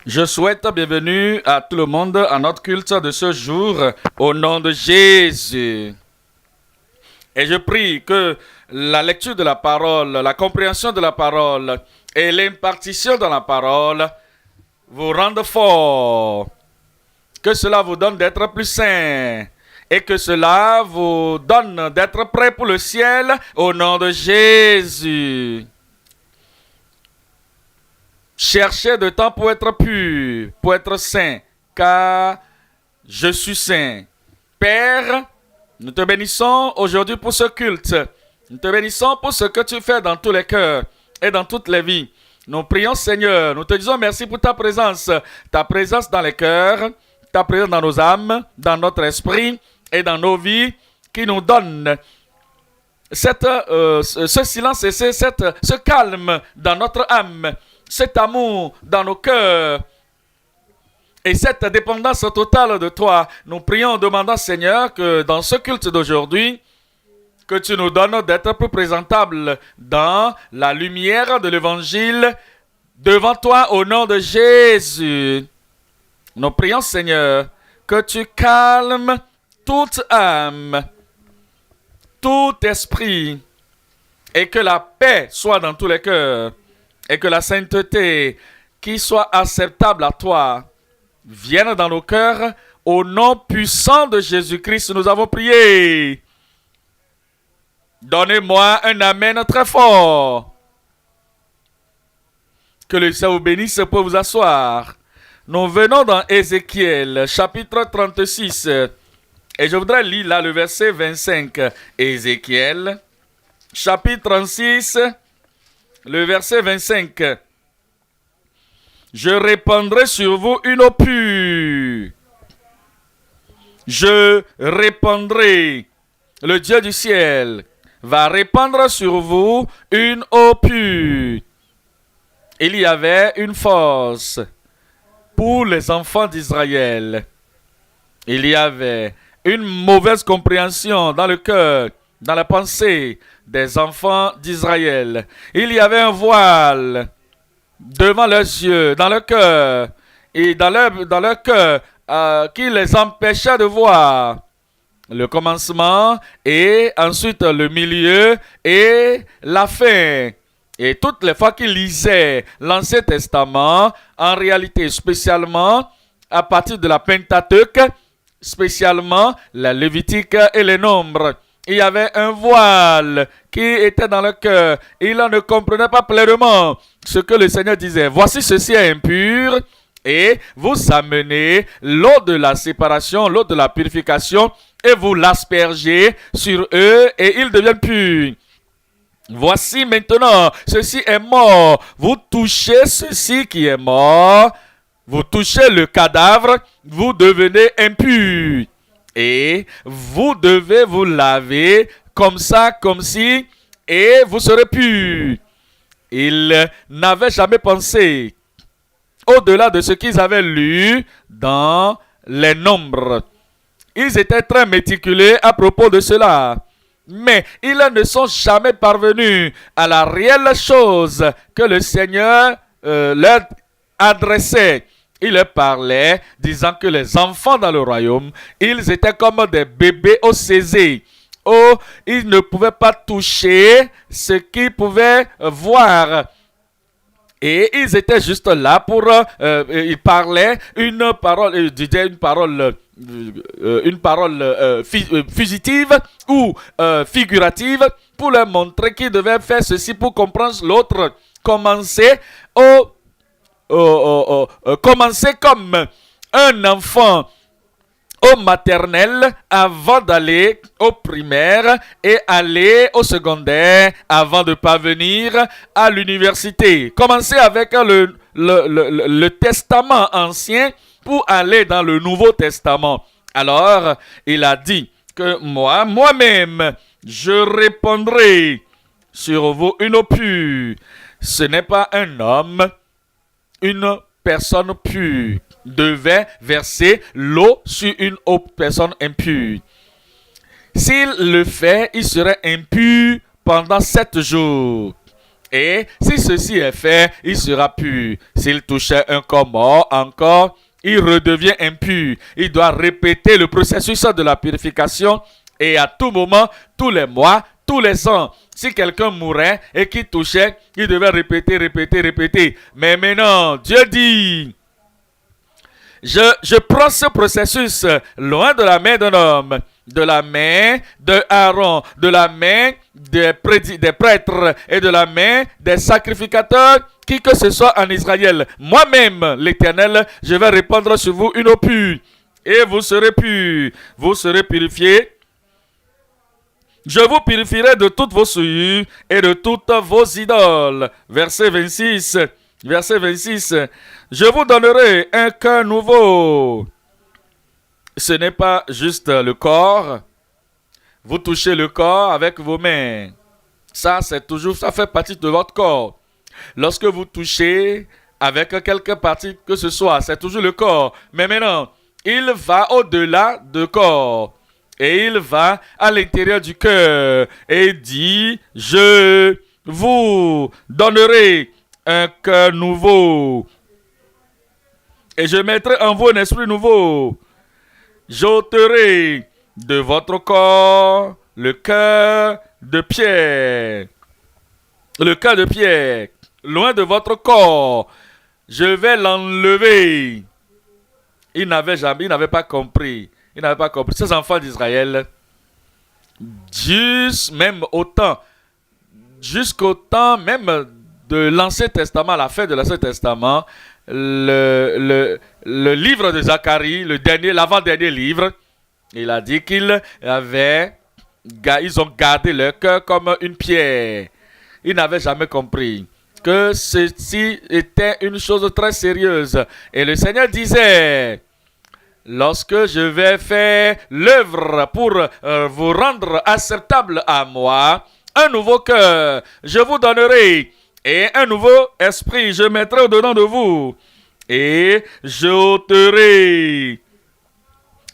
Je souhaite bienvenue à tout le monde à notre culte de ce jour au nom de Jésus. Et je prie que la lecture de la parole, la compréhension de la parole et l'impartition de la parole vous rendent fort. Que cela vous donne d'être plus saint et que cela vous donne d'être prêt pour le ciel au nom de Jésus. Cherchez de temps pour être pur, pour être saint, car je suis saint. Père, nous te bénissons aujourd'hui pour ce culte. Nous te bénissons pour ce que tu fais dans tous les cœurs et dans toutes les vies. Nous prions, Seigneur, nous te disons merci pour ta présence dans les cœurs, ta présence dans nos âmes, dans notre esprit et dans nos vies, qui nous donne ce silence et ce calme dans notre âme, cet amour dans nos cœurs et cette dépendance totale de toi. Nous prions, demandant, Seigneur, que dans ce culte d'aujourd'hui, que tu nous donnes d'être plus présentables dans la lumière de l'Évangile devant toi au nom de Jésus. Nous prions, Seigneur, que tu calmes toute âme, tout esprit, et que la paix soit dans tous les cœurs, et que la sainteté qui soit acceptable à toi vienne dans nos cœurs. Au nom puissant de Jésus-Christ, nous avons prié. Donnez-moi un amen très fort. Que le Seigneur vous bénisse pour vous asseoir. Nous venons dans Ézéchiel, chapitre 36. Et je voudrais lire là le verset 25. Ézéchiel, chapitre 36, le verset 25. Je répandrai sur vous une eau pure. Je répandrai. Le Dieu du ciel va répandre sur vous une eau pure. Il y avait une force pour les enfants d'Israël. Il y avait une mauvaise compréhension dans le cœur, dans la pensée des enfants d'Israël. Il y avait un voile devant leurs yeux, dans leur cœur, et dans leur cœur, qui les empêchait de voir le commencement, et ensuite le milieu, et la fin. Et toutes les fois qu'ils lisaient l'Ancien Testament, en réalité, spécialement à partir de la Pentateuque, spécialement la Lévitique et les Nombres, il y avait un voile qui était dans le cœur. Ils ne comprenaient pas pleinement ce que le Seigneur disait. Voici, ceci est impur, et vous amenez l'eau de la séparation, l'eau de la purification, et vous l'aspergez sur eux, et ils deviennent purs. Voici maintenant, ceci est mort. Vous touchez ceci qui est mort, vous touchez le cadavre, vous devenez impur. Et vous devez vous laver comme ça, comme si, et vous serez pur. Ils n'avaient jamais pensé au-delà de ce qu'ils avaient lu dans les Nombres. Ils étaient très méticuleux à propos de cela. Mais ils ne sont jamais parvenus à la réelle chose que le Seigneur leur adressait. Il leur parlait, disant que les enfants dans le royaume, ils étaient comme des bébés au césé. Oh, ils ne pouvaient pas toucher ce qu'ils pouvaient voir. Et ils étaient juste là pour... ils parlaient une parole, ils disaient une parole fugitive ou figurative pour leur montrer qu'ils devaient faire ceci pour comprendre l'autre. Commencer comme un enfant au maternel avant d'aller au primaire et aller au secondaire avant de parvenir à l'université. Commencer avec le testament ancien pour aller dans le Nouveau Testament. Alors, il a dit que moi-même, je répandrai sur vous une eau pure. Ce n'est pas un homme, une personne pure devait verser l'eau sur une autre personne impure. S'il le fait, il serait impur pendant 7 jours. Et si ceci est fait, il sera pur. S'il touchait un corps mort encore, il redevient impur. Il doit répéter le processus de la purification et à tout moment, tous les mois, tous les ans. Si quelqu'un mourait et qu'il touchait, il devait répéter. Mais maintenant, Dieu dit, je prends ce processus loin de la main d'un homme, de la main de Aaron, de la main des prêtres et de la main des sacrificateurs, qui que ce soit en Israël. Moi-même, l'Éternel, je vais répandre sur vous une eau pure et vous serez purs, vous serez purifiés. Je vous purifierai de toutes vos souillures et de toutes vos idoles. Verset 26. Verset 26. Je vous donnerai un cœur nouveau. Ce n'est pas juste le corps. Vous touchez le corps avec vos mains. Ça fait partie de votre corps. Lorsque vous touchez avec quelque partie que ce soit, c'est toujours le corps. Mais maintenant, il va au-delà du corps. Et il va à l'intérieur du cœur et dit, je vous donnerai un cœur nouveau. Et je mettrai en vous un esprit nouveau. J'ôterai de votre corps le cœur de pierre. Le cœur de pierre, loin de votre corps. Je vais l'enlever. Il n'avait pas compris. Il n'avait pas compris. Ces enfants d'Israël, jusqu'au temps même de l'Ancien Testament, à la fin de l'Ancien Testament, le livre de Zacharie, l'avant-dernier livre, il a dit ils ont gardé leur cœur comme une pierre. Ils n'avaient jamais compris que ceci était une chose très sérieuse. Et le Seigneur disait, lorsque je vais faire l'œuvre pour vous rendre acceptable à moi, un nouveau cœur, je vous donnerai, et un nouveau esprit, je mettrai au-dedans de vous, et j'ôterai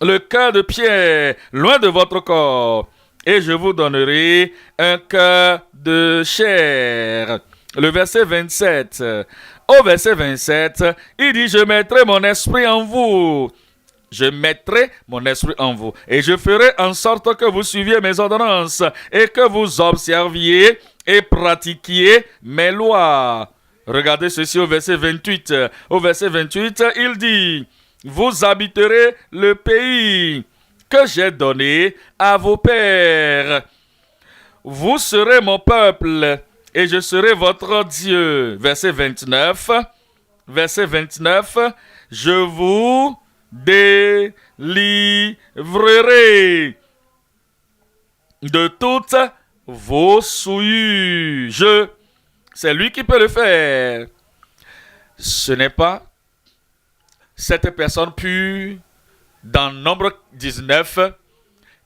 le cœur de pierre loin de votre corps, et je vous donnerai un cœur de chair. Le verset 27. Au verset 27, il dit, je mettrai mon esprit en vous. Je mettrai mon esprit en vous et je ferai en sorte que vous suiviez mes ordonnances et que vous observiez et pratiquiez mes lois. Regardez ceci au verset 28. Au verset 28, il dit, vous habiterez le pays que j'ai donné à vos pères. Vous serez mon peuple et je serai votre Dieu. Verset 29. Verset 29. Je vous délivrerai de toutes vos souillures. C'est lui qui peut le faire. Ce n'est pas cette personne pure dans Nombre 19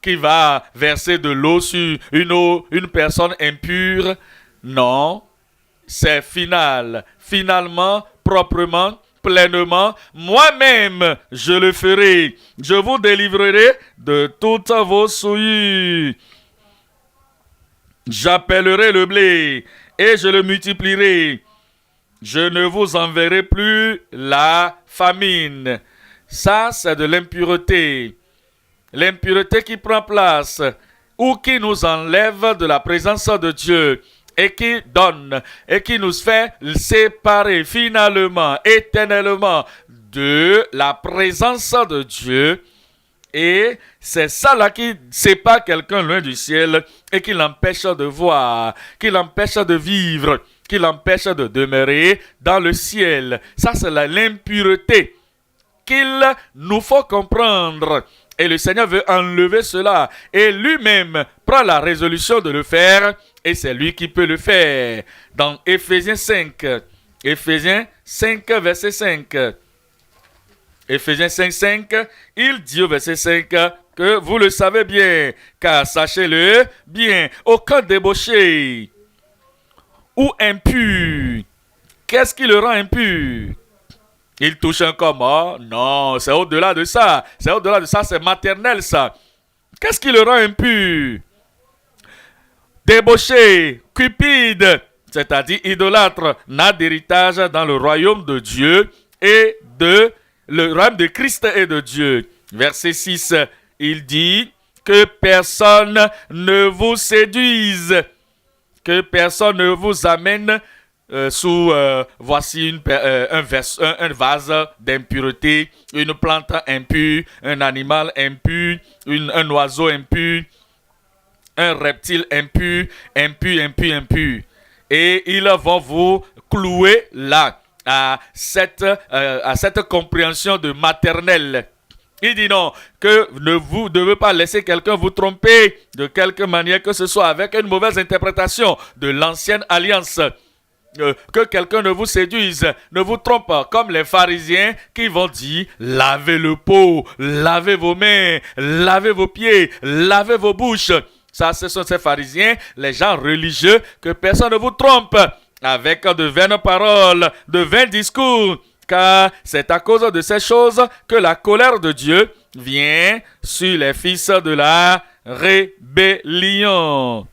qui va verser de l'eau sur une personne impure. Non, c'est finalement, proprement, pleinement, moi-même je le ferai. Je vous délivrerai de toutes vos souillures. J'appellerai le blé et je le multiplierai. Je ne vous enverrai plus la famine. Ça, c'est de l'impureté. L'impureté qui prend place ou qui nous enlève de la présence de Dieu. Et qui donne, et qui nous fait séparer finalement, éternellement de la présence de Dieu. Et c'est ça là qui sépare quelqu'un loin du ciel et qui l'empêche de voir, qui l'empêche de vivre, qui l'empêche de demeurer dans le ciel. Ça, c'est l'impureté qu'il nous faut comprendre. Et le Seigneur veut enlever cela. Et lui-même prend la résolution de le faire. Et c'est lui qui peut le faire. Dans Éphésiens 5. Éphésiens 5, verset 5. Éphésiens 5, 5. Il dit au verset 5 que vous le savez bien. Car sachez-le bien, aucun débauché ou impur. Qu'est-ce qui le rend impur? Il touche un corps mort? Non, c'est au-delà de ça. C'est au-delà de ça, c'est maternel ça. Qu'est-ce qui le rend impur? Débauché, cupide, c'est-à-dire idolâtre, n'a d'héritage dans le royaume de Dieu et le royaume de Christ et de Dieu. Verset 6, il dit que personne ne vous séduise, que personne ne vous amène voici un vase d'impureté, une plante impure, un animal impur, un oiseau impur, un reptile impur. Et ils vont vous clouer là, à cette compréhension de maternelle. Il dit non, que vous ne devez pas laisser quelqu'un vous tromper de quelque manière que ce soit avec une mauvaise interprétation de l'ancienne alliance. Que quelqu'un ne vous séduise, ne vous trompe pas, comme les pharisiens qui vont dire lavez le pot, lavez vos mains, lavez vos pieds, lavez vos bouches. Ça, ce sont ces pharisiens, les gens religieux, que personne ne vous trompe avec de vaines paroles, de vains discours, car c'est à cause de ces choses que la colère de Dieu vient sur les fils de la rébellion.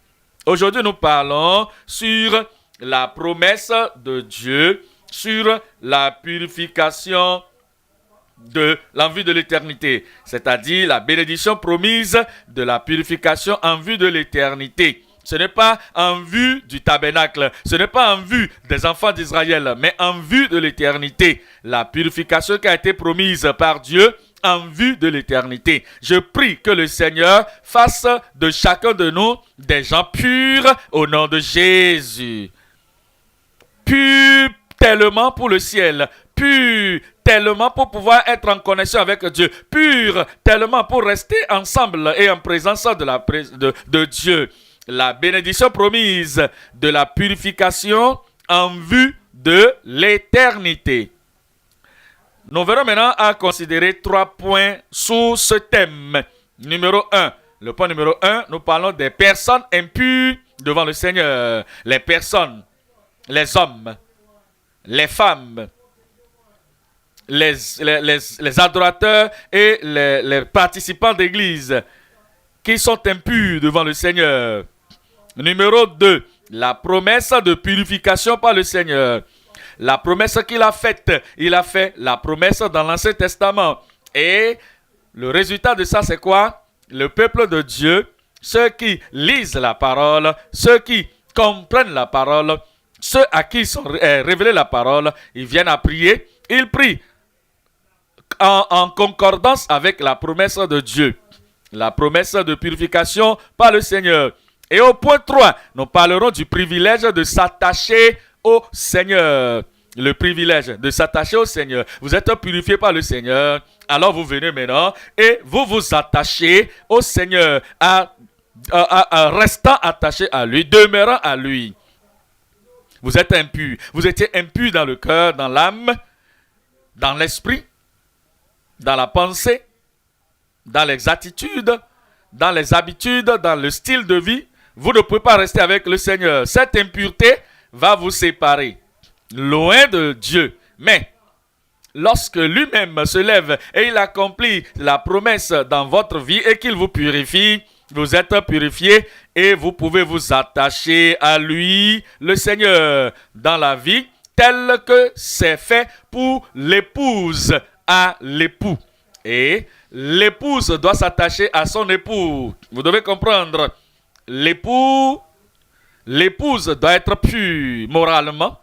Aujourd'hui, nous parlons sur la promesse de Dieu, sur la purification en vue de l'éternité, c'est-à-dire la bénédiction promise de la purification en vue de l'éternité. Ce n'est pas en vue du tabernacle, ce n'est pas en vue des enfants d'Israël, mais en vue de l'éternité. La purification qui a été promise par Dieu en vue de l'éternité. Je prie que le Seigneur fasse de chacun de nous des gens purs au nom de Jésus. Purs tellement pour le ciel, purs tellement pour pouvoir être en connexion avec Dieu, purs tellement pour rester ensemble et en présence de Dieu. La bénédiction promise de la purification en vue de l'éternité. Nous verrons maintenant à considérer 3 points sous ce thème. Numéro 1. Le point numéro 1, nous parlons des personnes impures devant le Seigneur. Les personnes, les hommes, les femmes, les adorateurs et les participants d'église qui sont impurs devant le Seigneur. Numéro 2, la promesse de purification par le Seigneur. La promesse qu'il a faite, il a fait la promesse dans l'Ancien Testament. Et le résultat de ça, c'est quoi? Le peuple de Dieu, ceux qui lisent la parole, ceux qui comprennent la parole, ceux à qui sont révélés la parole, ils viennent à prier, ils prient en concordance avec la promesse de Dieu. La promesse de purification par le Seigneur. Et au point 3, nous parlerons du privilège de s'attacher au Seigneur. Le privilège de s'attacher au Seigneur. Vous êtes purifié par le Seigneur. Alors vous venez maintenant et vous vous attachez au Seigneur. Restant attaché à lui, demeurant à lui. Vous êtes impur. Vous étiez impur dans le cœur, dans l'âme, dans l'esprit, dans la pensée, dans les attitudes, dans les habitudes, dans le style de vie. Vous ne pouvez pas rester avec le Seigneur. Cette impureté va vous séparer, loin de Dieu. Mais lorsque lui-même se lève et il accomplit la promesse dans votre vie et qu'il vous purifie, vous êtes purifié et vous pouvez vous attacher à lui, le Seigneur, dans la vie telle que c'est fait pour l'épouse à l'époux. Et l'épouse doit s'attacher à son époux. Vous devez comprendre. L'épouse doit être pure moralement.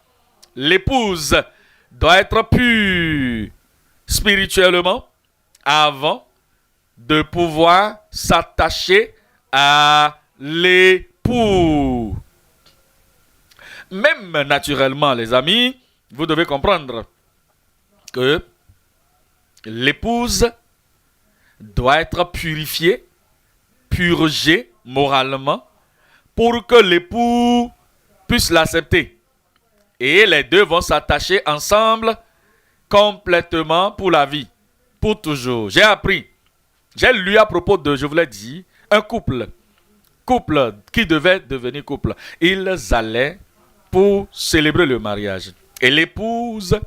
L'épouse doit être pure spirituellement avant de pouvoir s'attacher à l'époux. Même naturellement, les amis, vous devez comprendre que l'épouse doit être purifiée, purgée moralement pour que l'époux puisse l'accepter. Et les deux vont s'attacher ensemble complètement pour la vie, pour toujours. J'ai lu à propos de, je vous l'ai dit, un couple qui devait devenir couple. Ils allaient pour célébrer le mariage. Et l'épouse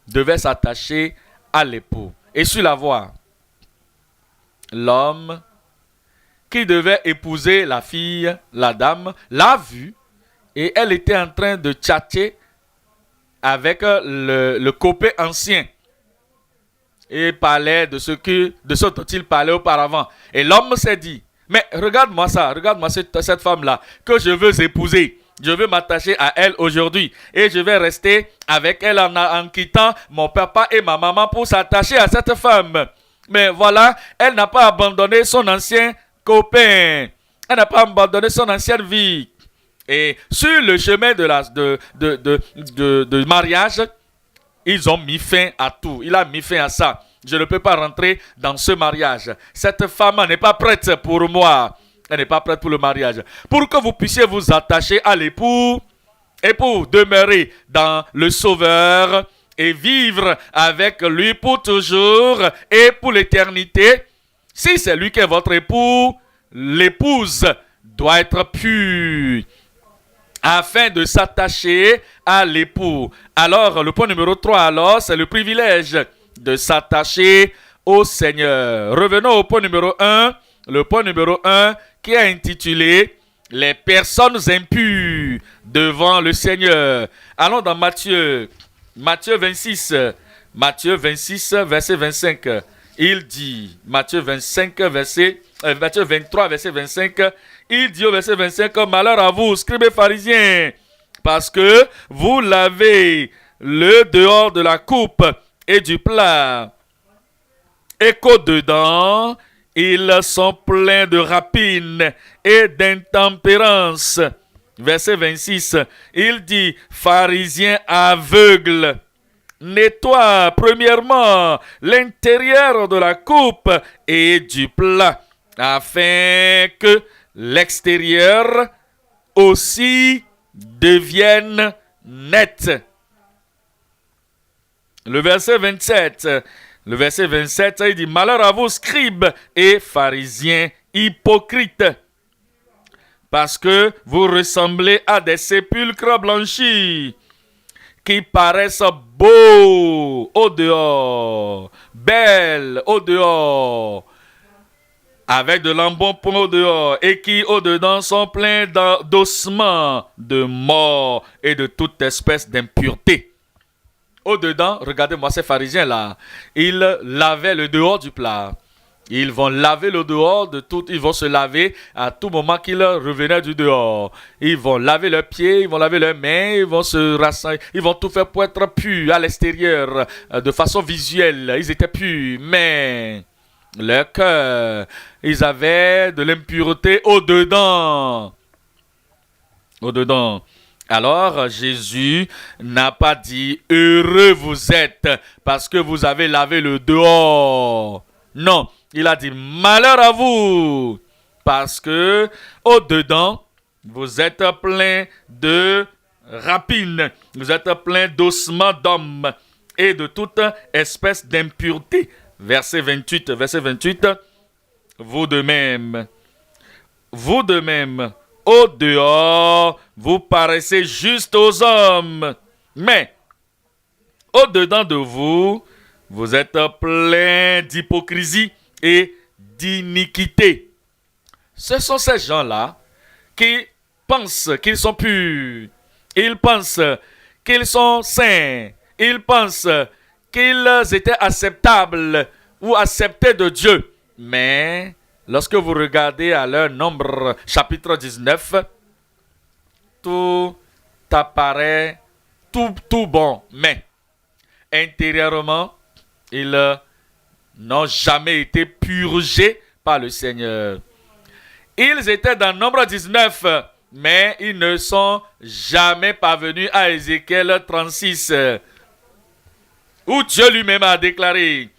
devait s'attacher à l'époux. Et sur la voie, l'homme qui devait épouser la fille, la dame, l'a vu Et elle était en train de tchatcher avec le copain ancien. Et parlait de ce dont il parlait auparavant. Et l'homme s'est dit, mais regarde-moi ça, regarde-moi cette femme-là que je veux épouser. Je veux m'attacher à elle aujourd'hui. Et je vais rester avec elle en quittant mon papa et ma maman pour s'attacher à cette femme. Mais voilà, elle n'a pas abandonné son ancien copain. Elle n'a pas abandonné son ancienne vie. Et sur le chemin de mariage, ils ont mis fin à tout. Il a mis fin à ça. Je ne peux pas rentrer dans ce mariage. Cette femme n'est pas prête pour moi. Elle n'est pas prête pour le mariage. Pour que vous puissiez vous attacher à l'époux et pour demeurer dans le Sauveur et vivre avec lui pour toujours et pour l'éternité, si c'est lui qui est votre époux, l'épouse doit être pure afin de s'attacher à l'époux. Alors, le point numéro 3, alors, c'est le privilège de s'attacher au Seigneur. Revenons au point numéro 1. Le point numéro 1 qui est intitulé « Les personnes impures devant le Seigneur ». Allons dans Matthieu 26. Matthieu 26, verset 25. Il dit, Matthieu 23, verset 25, il dit au verset 25, « Malheur à vous, scribes et pharisiens, parce que vous lavez le dehors de la coupe et du plat, et qu'au-dedans, ils sont pleins de rapines et d'intempérance. » Verset 26, il dit, « Pharisiens aveugles, nettoie premièrement l'intérieur de la coupe et du plat, afin que l'extérieur aussi devienne net. » Le verset 27, il dit, « Malheur à vous, scribes et pharisiens hypocrites, parce que vous ressemblez à des sépulcres blanchis, qui paraissent beaux au dehors, belles au dehors, avec de l'embonpoint au dehors, et qui au-dedans sont pleins d'ossements, de mort et de toute espèce d'impureté. » Au-dedans, regardez-moi ces pharisiens-là, ils lavaient le dehors du plat. Ils vont laver le dehors de tout, ils vont se laver à tout moment qu'ils revenaient du dehors. Ils vont laver leurs pieds, ils vont laver leurs mains, ils vont se rassembler, ils vont tout faire pour être purs à l'extérieur, de façon visuelle. Ils étaient purs, mais leur cœur, ils avaient de l'impureté au-dedans. Au-dedans. Alors, Jésus n'a pas dit « Heureux vous êtes parce que vous avez lavé le dehors ». Non, il a dit « Malheur à vous parce que au-dedans, vous êtes plein de rapines, vous êtes plein d'ossements d'hommes et de toute espèce d'impureté. » Verset 28, vous de même, au dehors, vous paraissez juste aux hommes, mais au-dedans de vous, vous êtes plein d'hypocrisie et d'iniquité. Ce sont ces gens-là qui pensent qu'ils sont purs. Ils pensent qu'ils sont saints. Ils pensent qu'ils étaient acceptables ou acceptés de Dieu. Mais lorsque vous regardez à leur Nombre, chapitre 19, tout apparaît tout bon. Mais intérieurement, ils n'ont jamais été purgés par le Seigneur. Ils étaient dans Nombre 19, mais ils ne sont jamais parvenus à Ézéchiel 36, où Dieu lui-même a déclaré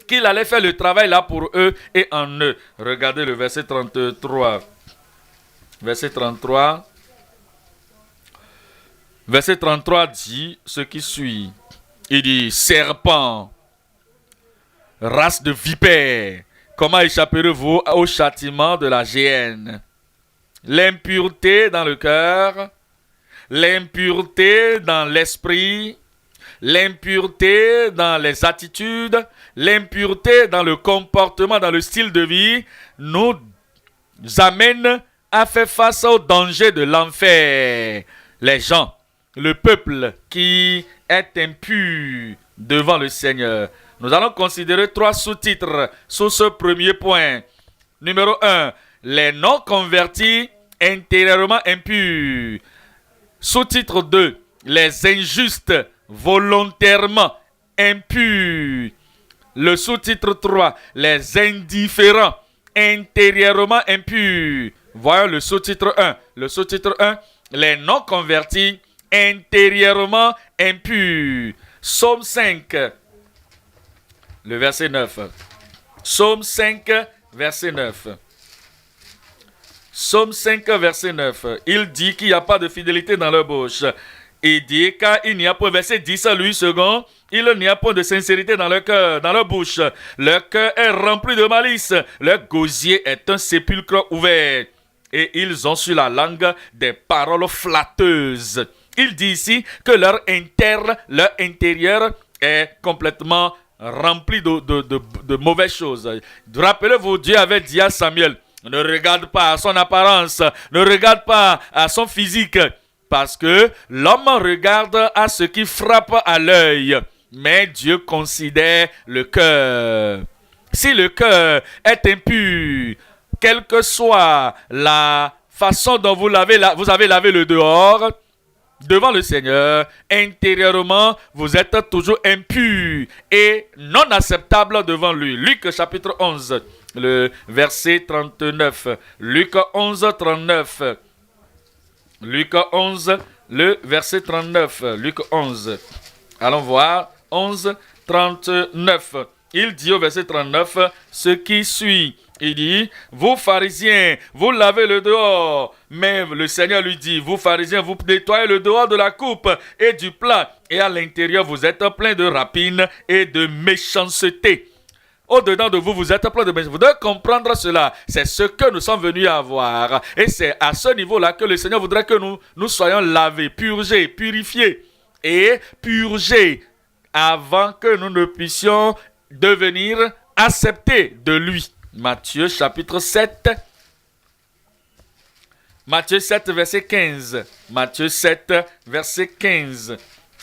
qu'il allait faire le travail là pour eux et en eux. Regardez le verset 33. Verset 33. Verset 33 dit ce qui suit. Il dit, serpent, race de vipères, comment échapperez-vous au châtiment de la géhenne? L'impureté dans le cœur, l'impureté dans l'esprit, l'impureté dans les attitudes, l'impureté dans le comportement, dans le style de vie, nous amène a fait face au danger de l'enfer. Les gens, le peuple qui est impur devant le Seigneur. Nous allons considérer 3 sous-titres sur ce premier point. Numéro 1, les non-convertis intérieurement impurs. Sous-titre 2, les injustes volontairement impurs. Le sous-titre 3, les indifférents intérieurement impurs. Voyons le sous-titre 1. Le sous-titre 1, les non-convertis intérieurement impurs. Psaume 5, le verset 9. Psaume 5, verset 9. Psaume 5, verset 9. Il dit qu'il n'y a pas de fidélité dans leur bouche. Il dit car il n'y a point, verset 10, lui second, il n'y a point de sincérité dans leur cœur, dans leur bouche. Leur cœur est rempli de malice. Leur gosier est un sépulcre ouvert. Et ils ont sur la langue des paroles flatteuses. Il dit ici que leur intérieur est complètement rempli de mauvaises choses. Rappelez-vous, Dieu avait dit à Samuel, ne regarde pas à son apparence, ne regarde pas à son physique, parce que l'homme regarde à ce qui frappe à l'œil, mais Dieu considère le cœur. Si le cœur est impur, quelle que soit la façon dont vous avez lavé le dehors, devant le Seigneur, intérieurement, vous êtes toujours impur et non acceptable devant lui. Luc chapitre 11, le verset 39. Luc 11, 39. Luc 11, le verset 39. Luc 11. Allons voir. 11, 39. Il dit au verset 39 ce qui suit. Il dit, vous pharisiens, vous lavez le dehors. Mais le Seigneur lui dit, vous pharisiens, vous nettoyez le dehors de la coupe et du plat. Et à l'intérieur, vous êtes plein de rapines et de méchanceté. Au-dedans de vous, vous êtes plein de méchanceté. Vous devez comprendre cela. C'est ce que nous sommes venus à voir. Et c'est à ce niveau-là que le Seigneur voudrait que nous soyons lavés, purgés, purifiés et purgés avant que nous ne puissions devenir acceptés de lui. Matthieu chapitre 7. Matthieu 7 verset 15. Matthieu 7 verset 15.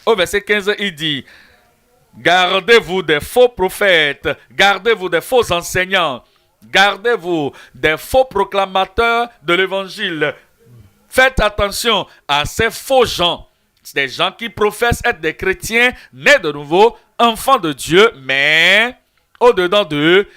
Au verset 15, il dit, gardez-vous des faux prophètes, gardez-vous des faux enseignants, gardez-vous des faux proclamateurs de l'évangile. Faites attention à ces faux gens. C'est des gens qui professent être des chrétiens nés de nouveau, enfants de Dieu, mais au-dedans d'eux,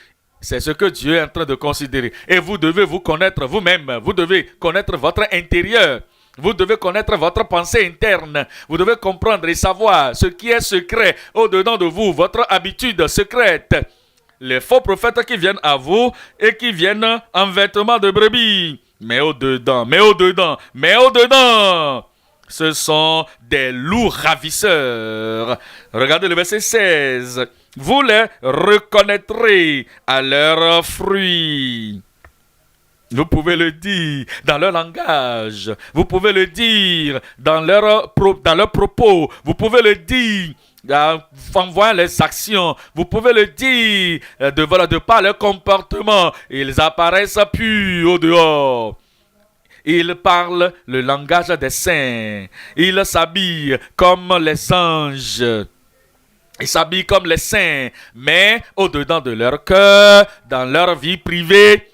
c'est ce que Dieu est en train de considérer. Et vous devez vous connaître vous-même. Vous devez connaître votre intérieur. Vous devez connaître votre pensée interne. Vous devez comprendre et savoir ce qui est secret au-dedans de vous, votre habitude secrète. Les faux prophètes qui viennent à vous et qui viennent en vêtements de brebis. Mais au-dedans, ce sont des loups ravisseurs. Regardez le verset 16. Vous les reconnaîtrez à leurs fruits. Vous pouvez le dire dans leur langage. Vous pouvez le dire dans leurs propos. Vous pouvez le dire en voyant les actions. Vous pouvez le dire de par leur comportement. Ils apparaissent purs au dehors. Ils parlent le langage des saints. Ils s'habillent comme les anges. Ils s'habillent comme les saints. Mais au-dedans de leur cœur, dans leur vie privée,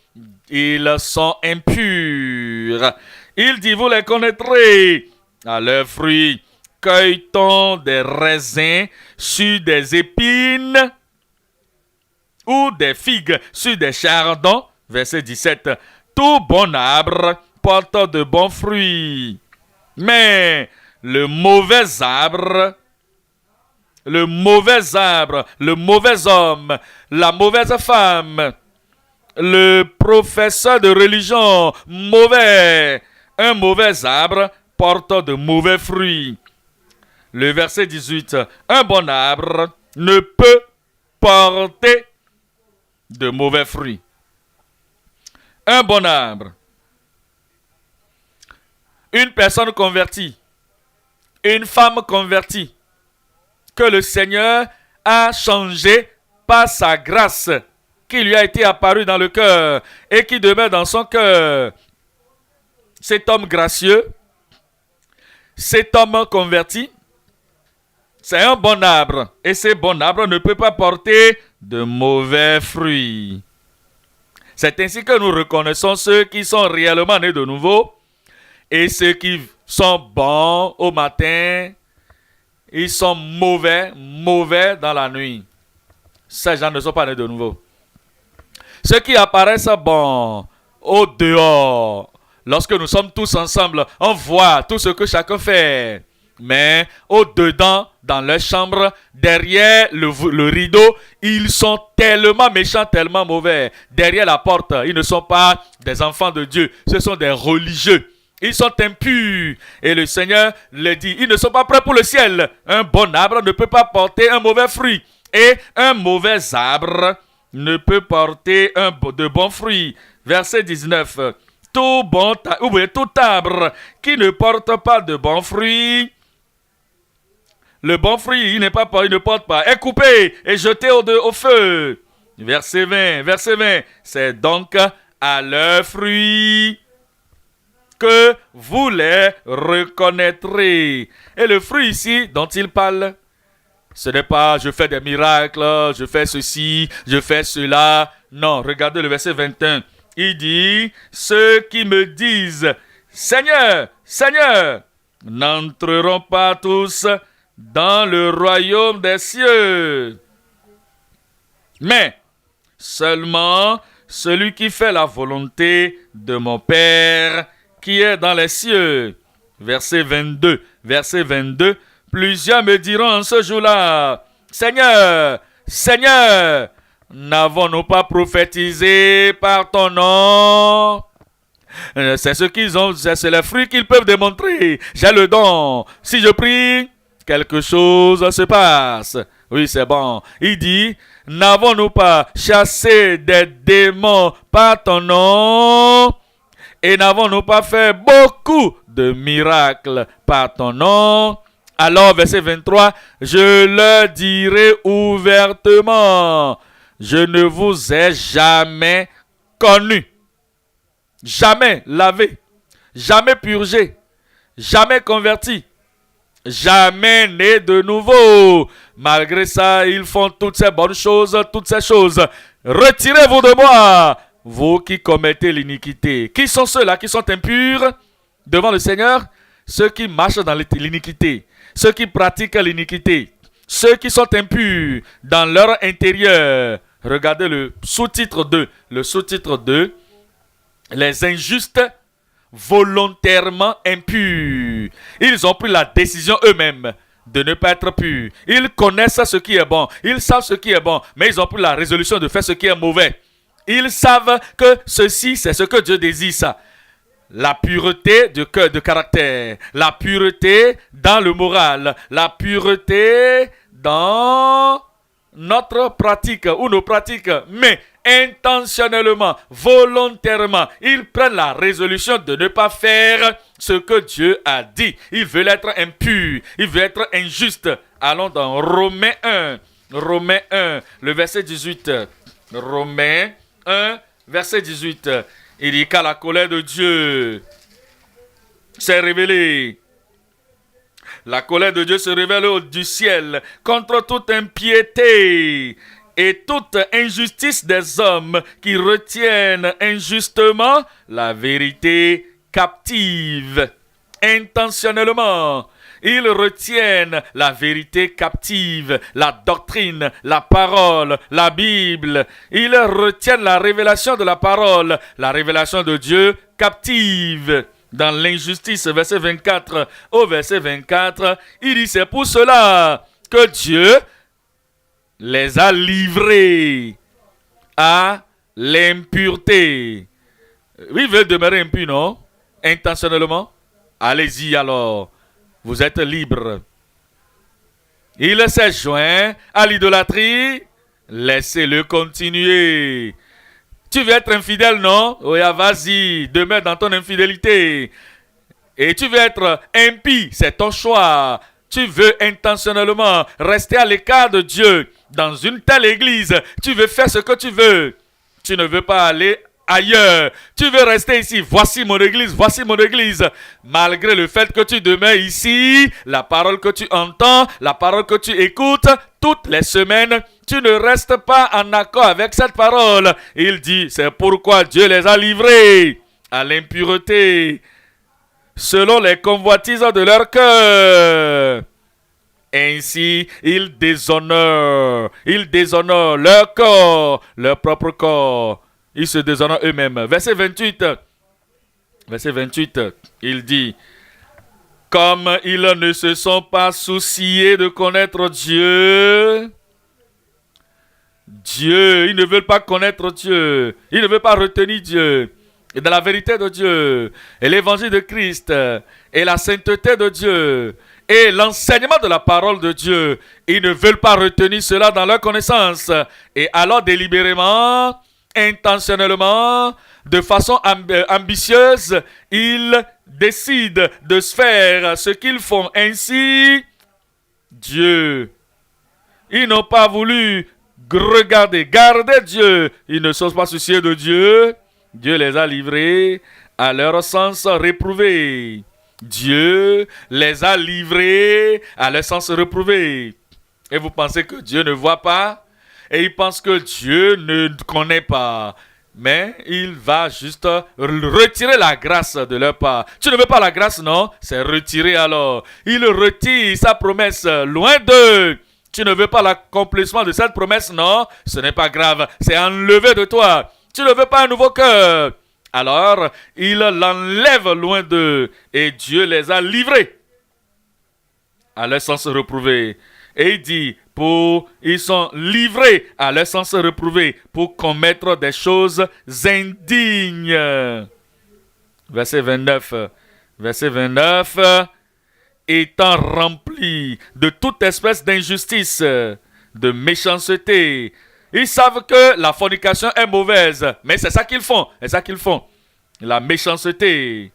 ils sont impurs. Il dit, vous les connaîtrez à leurs fruits. Cueille-t-on des raisins sur des épines ou des figues sur des chardons? Verset 17. Tout bon arbre porte de bons fruits. Mais le mauvais homme, la mauvaise femme, le professeur de religion mauvais, un mauvais arbre porte de mauvais fruits. Le verset 18, un bon arbre ne peut porter de mauvais fruits. Un bon arbre. Une personne convertie, une femme convertie, que le Seigneur a changé par sa grâce qui lui a été apparue dans le cœur et qui demeure dans son cœur. cet homme gracieux, cet homme converti, c'est un bon arbre. Et ce bon arbre ne peut pas porter de mauvais fruits. C'est ainsi que nous reconnaissons ceux qui sont réellement nés de nouveau et ceux qui sont bons au matin, ils sont mauvais dans la nuit. Ces gens ne sont pas nés de nouveau. Ceux qui apparaissent bons au dehors, lorsque nous sommes tous ensemble, on voit tout ce que chacun fait. Mais au-dedans, dans leur chambre, derrière le rideau, ils sont tellement méchants, tellement mauvais. Derrière la porte, ils ne sont pas des enfants de Dieu, ce sont des religieux. Ils sont impurs. Et le Seigneur le dit, ils ne sont pas prêts pour le ciel. Un bon arbre ne peut pas porter un mauvais fruit. Et un mauvais arbre ne peut porter de bons fruits. Verset 19. Tout arbre qui ne porte pas de bons fruits, le bon fruit, il ne porte pas, est coupé et jeté au feu. Verset 20. C'est donc à leurs fruits que vous les reconnaîtrez. Et le fruit ici dont il parle, ce n'est pas je fais des miracles, je fais ceci, je fais cela. Non, regardez le verset 21. Il dit, ceux qui me disent, Seigneur, Seigneur, n'entreront pas tous dans le royaume des cieux, mais seulement celui qui fait la volonté de mon Père qui est dans les cieux. Verset 22. Plusieurs me diront en ce jour-là, Seigneur, Seigneur, n'avons-nous pas prophétisé par ton nom? C'est ce qu'ils ont, c'est les fruits qu'ils peuvent démontrer. J'ai le don. Si je prie, quelque chose se passe. Oui, c'est bon. Il dit, n'avons-nous pas chassé des démons par ton nom? Et n'avons-nous pas fait beaucoup de miracles par ton nom? Alors, verset 23, je leur dirai ouvertement, je ne vous ai jamais connu, jamais lavé, jamais purgé, jamais converti, jamais né de nouveau. Malgré ça, ils font toutes ces bonnes choses, toutes ces choses. Retirez-vous de moi, vous qui commettez l'iniquité. Qui sont ceux-là qui sont impurs devant le Seigneur? Ceux qui marchent dans l'iniquité, ceux qui pratiquent l'iniquité, ceux qui sont impurs dans leur intérieur. Regardez le sous-titre 2. Le sous-titre 2, les injustes volontairement impurs. Ils ont pris la décision eux-mêmes de ne pas être purs. Ils connaissent ce qui est bon. Ils savent ce qui est bon. Mais ils ont pris la résolution de faire ce qui est mauvais. Ils savent que ceci, c'est ce que Dieu désire, ça. La pureté de cœur, de caractère. La pureté dans le moral. La pureté dans notre pratique ou nos pratiques. Mais intentionnellement, volontairement, ils prennent la résolution de ne pas faire ce que Dieu a dit. Ils veulent être impurs, ils veulent être injustes. Allons dans Romains 1, le verset 18. Romains 1, verset 18. Il dit qu'à la colère de Dieu s'est révélée. La colère de Dieu se révèle du ciel contre toute impiété et toute injustice des hommes qui retiennent injustement la vérité captive. Intentionnellement, ils retiennent la vérité captive, la doctrine, la parole, la Bible. Ils retiennent la révélation de la parole, la révélation de Dieu captive. Dans l'injustice, verset 24 au verset 24, il dit, c'est pour cela que Dieu les a livrés à l'impureté. Ils veulent demeurer impurs, non? Intentionnellement. Allez-y alors, vous êtes libres. Il s'est joint à l'idolâtrie, laissez-le continuer. Tu veux être infidèle, non? Oui, vas-y, demeure dans ton infidélité. Et tu veux être impie, c'est ton choix. Tu veux intentionnellement rester à l'écart de Dieu dans une telle église. Tu veux faire ce que tu veux. Tu ne veux pas aller ailleurs. Tu veux rester ici. Voici mon église, voici mon église. Malgré le fait que tu demeures ici, la parole que tu entends, la parole que tu écoutes, toutes les semaines, tu ne restes pas en accord avec cette parole. Il dit, c'est pourquoi Dieu les a livrés à l'impureté, selon les convoitises de leur cœur. Ainsi, ils déshonorent leur corps, leur propre corps. Ils se déshonorent eux-mêmes. Verset 28, il dit, comme ils ne se sont pas souciés de connaître Dieu, ils ne veulent pas connaître Dieu, ils ne veulent pas retenir Dieu, et dans la vérité de Dieu, et l'évangile de Christ, et la sainteté de Dieu, et l'enseignement de la parole de Dieu, ils ne veulent pas retenir cela dans leur connaissance. Et alors délibérément, intentionnellement, de façon ambitieuse, ils décident de se faire ce qu'ils font. Ainsi, Dieu, ils n'ont pas voulu garder Dieu. Ils ne sont pas souciés de Dieu. Dieu les a livrés à leur sens réprouvé. Dieu les a livrés à leur sens réprouvé. Et vous pensez que Dieu ne voit pas? Et ils pensent que Dieu ne connaît pas. Mais il va juste retirer la grâce de leur part. Tu ne veux pas la grâce, non? C'est retiré alors. Il retire sa promesse loin d'eux. Tu ne veux pas l'accomplissement de cette promesse, non? Ce n'est pas grave. C'est enlevé de toi. Tu ne veux pas un nouveau cœur. Alors, il l'enlève loin d'eux et Dieu les a livrés à leur sens reprouvé. Et il dit, ils sont livrés à leur sens reprouvé pour commettre des choses indignes. Verset 29, étant remplis de toute espèce d'injustice, de méchanceté. Ils savent que la fornication est mauvaise, mais c'est ça qu'ils font. La méchanceté,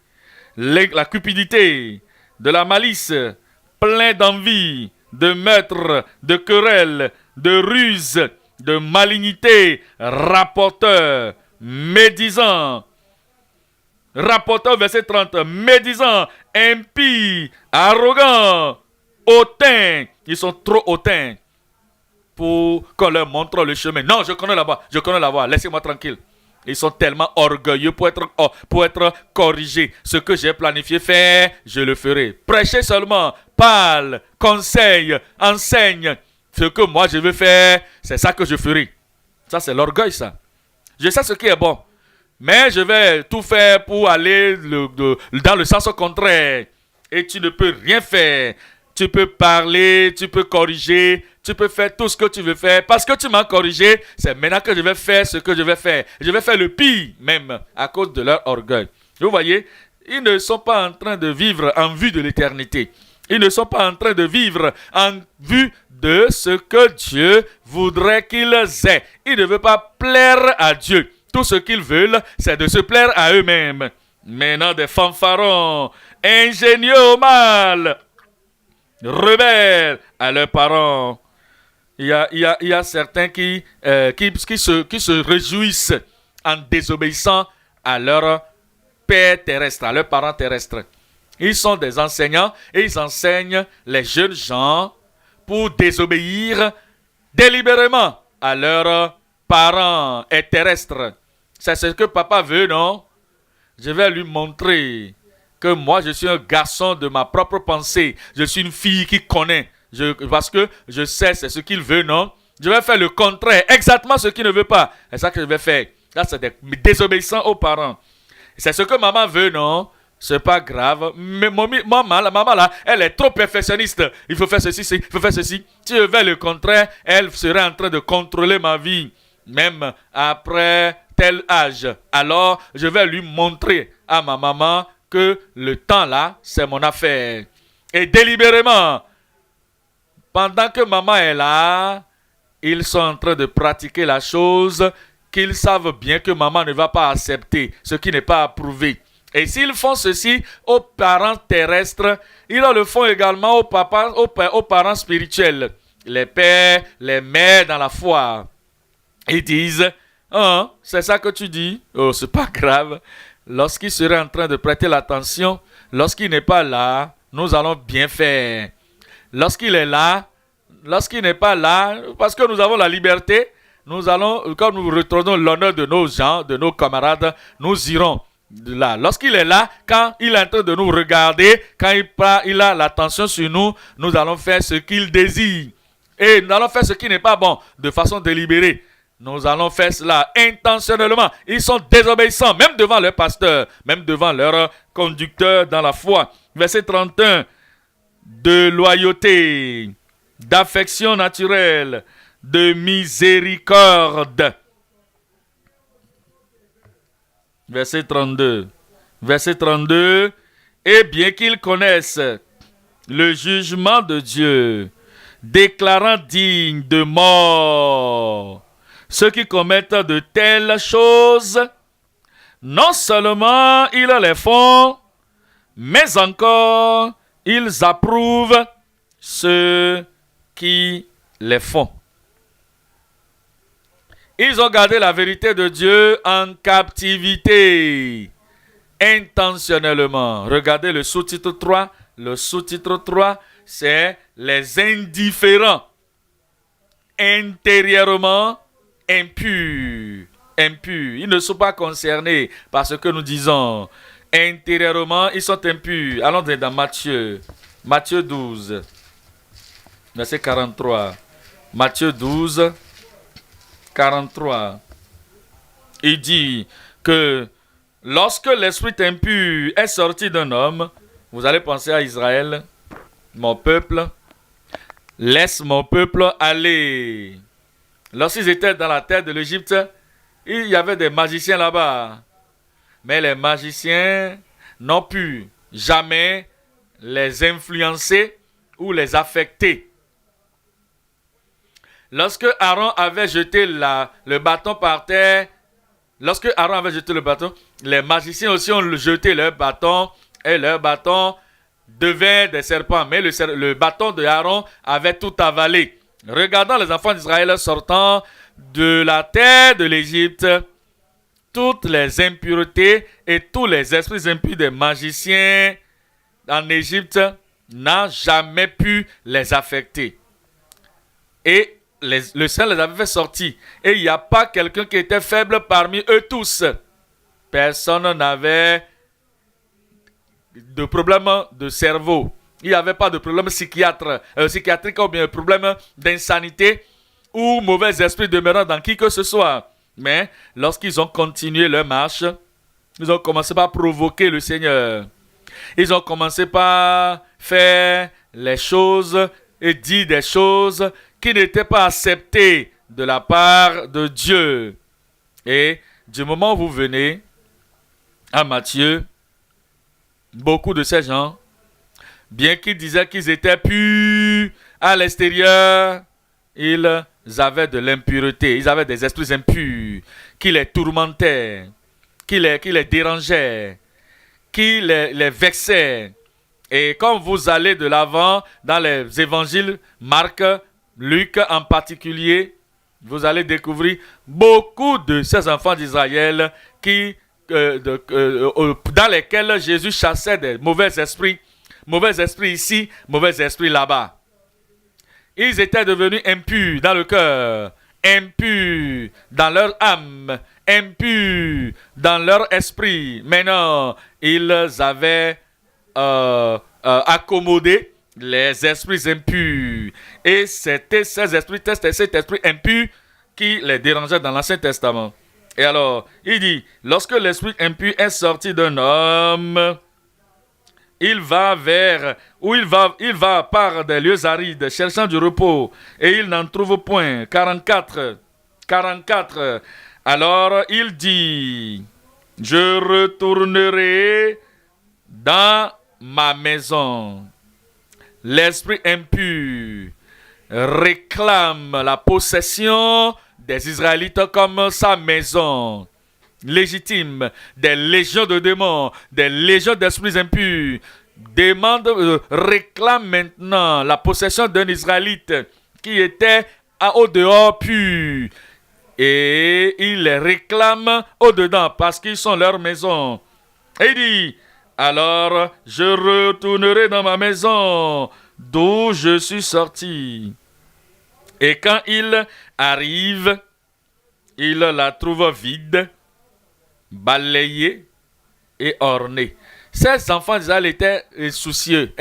la cupidité, de la malice, plein d'envie, de meurtre, de querelle, de ruse, de malignité, rapporteurs, médisants. Rapporteur, verset 30, médisants, impies, arrogants, hautains. Ils sont trop hautains pour qu'on leur montre le chemin. Non, je connais la voie, laissez-moi tranquille. Ils sont tellement orgueilleux pour être corrigés. Ce que j'ai planifié faire, je le ferai. Prêchez seulement, parle, conseille, enseigne. Ce que moi je veux faire, c'est ça que je ferai. Ça, c'est l'orgueil, ça. Je sais ce qui est bon. Mais je vais tout faire pour aller dans le sens contraire. Et tu ne peux rien faire. Tu peux parler, tu peux corriger, tu peux faire tout ce que tu veux faire. Parce que tu m'as corrigé, c'est maintenant que je vais faire ce que je vais faire. Je vais faire le pire même à cause de leur orgueil. Vous voyez, ils ne sont pas en train de vivre en vue de l'éternité. Ils ne sont pas en train de vivre en vue de ce que Dieu voudrait qu'ils aient. Ils ne veulent pas plaire à Dieu. Tout ce qu'ils veulent, c'est de se plaire à eux-mêmes. Maintenant, des fanfarons, ingénieux au mal, rebelles à leurs parents. Il y a certains qui se réjouissent en désobéissant à leur père terrestre, à leurs parents terrestres. Ils sont des enseignants et ils enseignent les jeunes gens pour désobéir délibérément à leurs parents terrestres. C'est ce que papa veut, non? Je vais lui montrer que moi, je suis un garçon de ma propre pensée. Je suis une fille qui connaît. Parce que je sais, c'est ce qu'il veut, non? Je vais faire le contraire, exactement ce qu'il ne veut pas. C'est ça que je vais faire. Là, c'est des désobéissants aux parents. C'est ce que maman veut, non? C'est pas grave. Mais maman là, elle est trop perfectionniste. Il faut faire ceci, il faut faire ceci. Si je fais le contraire, elle serait en train de contrôler ma vie. Même après tel âge. Alors, je vais lui montrer à ma maman que le temps là, c'est mon affaire. Et délibérément, pendant que maman est là, ils sont en train de pratiquer la chose qu'ils savent bien que maman ne va pas accepter, ce qui n'est pas approuvé. Et s'ils font ceci aux parents terrestres, ils le font également aux parents spirituels, les pères, les mères dans la foi. Ils disent, Hein? C'est ça que tu dis? Oh, c'est pas grave. Lorsqu'il serait en train de prêter l'attention, lorsqu'il n'est pas là, nous allons bien faire. Lorsqu'il est là, lorsqu'il n'est pas là, parce que nous avons la liberté, nous allons, quand nous retournons l'honneur de nos gens, de nos camarades, nous irons là. Lorsqu'il est là, quand il est en train de nous regarder, quand il a l'attention sur nous, nous allons faire ce qu'il désire. Et nous allons faire ce qui n'est pas bon, de façon délibérée. Nous allons faire cela intentionnellement. Ils sont désobéissants, même devant leur pasteur, même devant leur conducteur dans la foi. Verset 31. De loyauté, d'affection naturelle, de miséricorde. Verset 32. Verset 32. Et bien qu'ils connaissent le jugement de Dieu, déclarant digne de mort ceux qui commettent de telles choses, non seulement ils les font, mais encore ils approuvent ceux qui les font. Ils ont gardé la vérité de Dieu en captivité, intentionnellement. Regardez le sous-titre 3. Le sous-titre 3, c'est les indifférents, intérieurement impurs. Impurs. Ils ne sont pas concernés par ce que nous disons. Intérieurement, ils sont impurs. Allons dans Matthieu. Matthieu 12, verset 43. Matthieu 12, 43. Il dit que lorsque l'esprit impur est sorti d'un homme, vous allez penser à Israël, mon peuple, laisse mon peuple aller. Lorsqu'ils étaient dans la terre de l'Égypte, il y avait des magiciens là-bas. Mais les magiciens n'ont pu jamais les influencer ou les affecter. Lorsque Aaron avait jeté le bâton par terre, les magiciens aussi ont jeté leur bâton et leur bâton devint des serpents. Mais le bâton de Aaron avait tout avalé. Regardant les enfants d'Israël sortant de la terre de l'Égypte, toutes les impuretés et tous les esprits impurs des magiciens en Égypte n'ont jamais pu les affecter. Et le Seigneur les avait fait sortir. Et il n'y a pas quelqu'un qui était faible parmi eux tous. Personne n'avait de problème de cerveau. Il n'y avait pas de problème psychiatrique ou bien de problème d'insanité ou mauvais esprit demeurant dans qui que ce soit. Mais lorsqu'ils ont continué leur marche, ils ont commencé par provoquer le Seigneur. Ils ont commencé par faire les choses et dire des choses qui n'étaient pas acceptées de la part de Dieu. Et du moment où vous venez à Matthieu, beaucoup de ces gens, bien qu'ils disaient qu'ils étaient purs à l'extérieur, ils avaient de l'impureté, ils avaient des esprits impurs qui les tourmentaient, qui les dérangeaient, qui les vexaient. Et quand vous allez de l'avant dans les évangiles, Marc, Luc en particulier, vous allez découvrir beaucoup de ces enfants d'Israël dans lesquels Jésus chassait des mauvais esprits ici, mauvais esprits là-bas. Ils étaient devenus impurs dans le cœur, impurs dans leur âme, impurs dans leur esprit. Maintenant, ils avaient accommodé les esprits impurs. Et c'était cet esprit impur qui les dérangeait dans l'Ancien Testament. Et alors, il dit, lorsque l'esprit impur est sorti d'un homme, il va par des lieux arides, cherchant du repos, et il n'en trouve point. 44. Alors, il dit, je retournerai dans ma maison. L'esprit impur réclame la possession des Israélites comme sa maison légitime. Des légions de démons, des légions d'esprits impurs réclament maintenant la possession d'un Israélite qui était au dehors pur, et il les réclame au-dedans parce qu'ils sont leur maison. Et il dit, alors je retournerai dans ma maison d'où je suis sorti. Et quand il arrive, il la trouve vide, balayée et ornée. Ces enfants d'Israël étaient insoucieux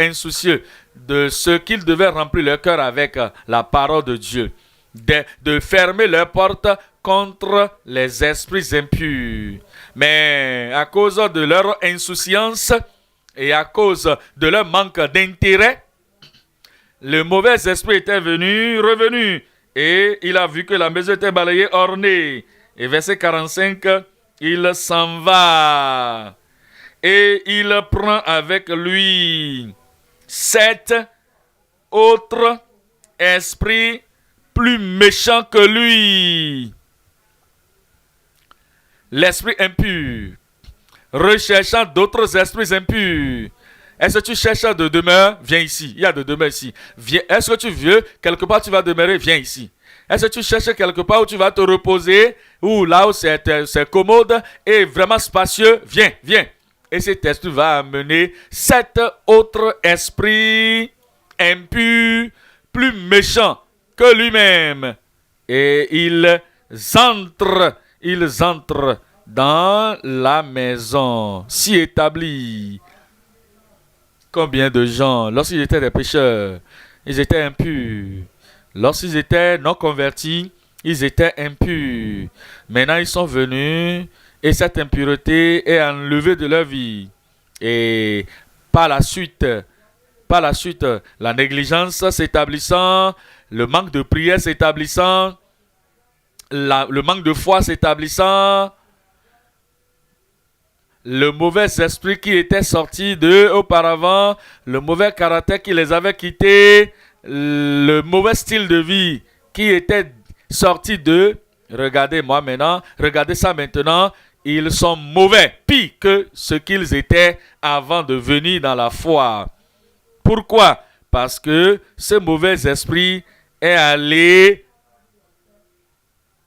de ce qu'ils devaient remplir leur cœur avec la parole de Dieu, de fermer leurs portes contre les esprits impurs. Mais à cause de leur insouciance et à cause de leur manque d'intérêt, le mauvais esprit était revenu, et il a vu que la maison était balayée, ornée. Et verset 45, il s'en va. Et il prend avec lui 7 autres esprits plus méchants que lui. L'esprit impur, recherchant d'autres esprits impurs. Est-ce que tu cherches de demeure? Viens ici. Il y a de demeure ici. Viens. Est-ce que tu veux quelque part tu vas demeurer? Viens ici. Est-ce que tu cherches quelque part où tu vas te reposer? Ou là où c'est commode et vraiment spacieux? Viens. Et cet esprit va amener 7 autres esprits impurs, plus méchants que lui-même. Et ils entrent dans la maison si établie. Combien de gens, lorsqu'ils étaient des pécheurs, ils étaient impurs. Lorsqu'ils étaient non convertis, ils étaient impurs. Maintenant, ils sont venus et cette impureté est enlevée de leur vie. Et par la suite, la négligence s'établissant, le manque de prière s'établissant, le manque de foi s'établissant, le mauvais esprit qui était sorti d'eux auparavant, le mauvais caractère qui les avait quittés, le mauvais style de vie qui était sorti d'eux, regardez ça maintenant, ils sont mauvais, pire que ce qu'ils étaient avant de venir dans la foi. Pourquoi? Parce que ce mauvais esprit est allé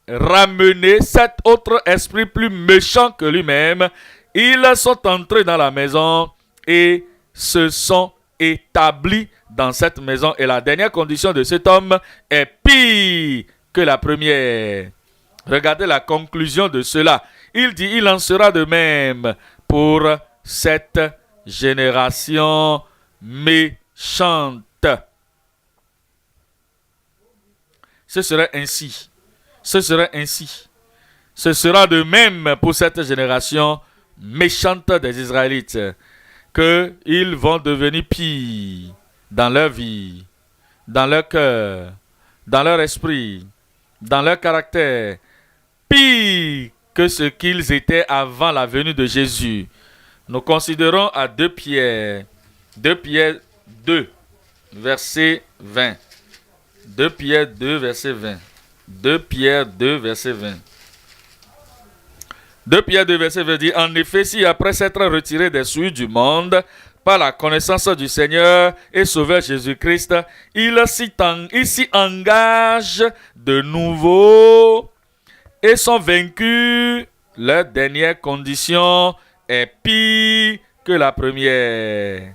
ramener 7 autres esprits plus méchants que lui-même. Ils sont entrés dans la maison et se sont établis dans cette maison. Et la dernière condition de cet homme est pire que la première. Regardez la conclusion de cela. Il dit, il en sera de même pour cette génération méchante. Ce serait ainsi. Ce sera de même pour cette génération méchante des Israélites, qu'ils vont devenir pires dans leur vie, dans leur cœur, dans leur esprit, dans leur caractère, pire que ce qu'ils étaient avant la venue de Jésus. Nous considérons à 2 Pierre 2, verset 20. 2 Pierre 2, verset 20. 2 Pierre 2, verset 20. 2 Pierre 2, verset 20 dit, en effet, si après s'être retiré des souilles du monde, par la connaissance du Seigneur et Sauveur Jésus-Christ, il s'y engage de nouveau et sont vaincus, leur dernière condition est pire que la première.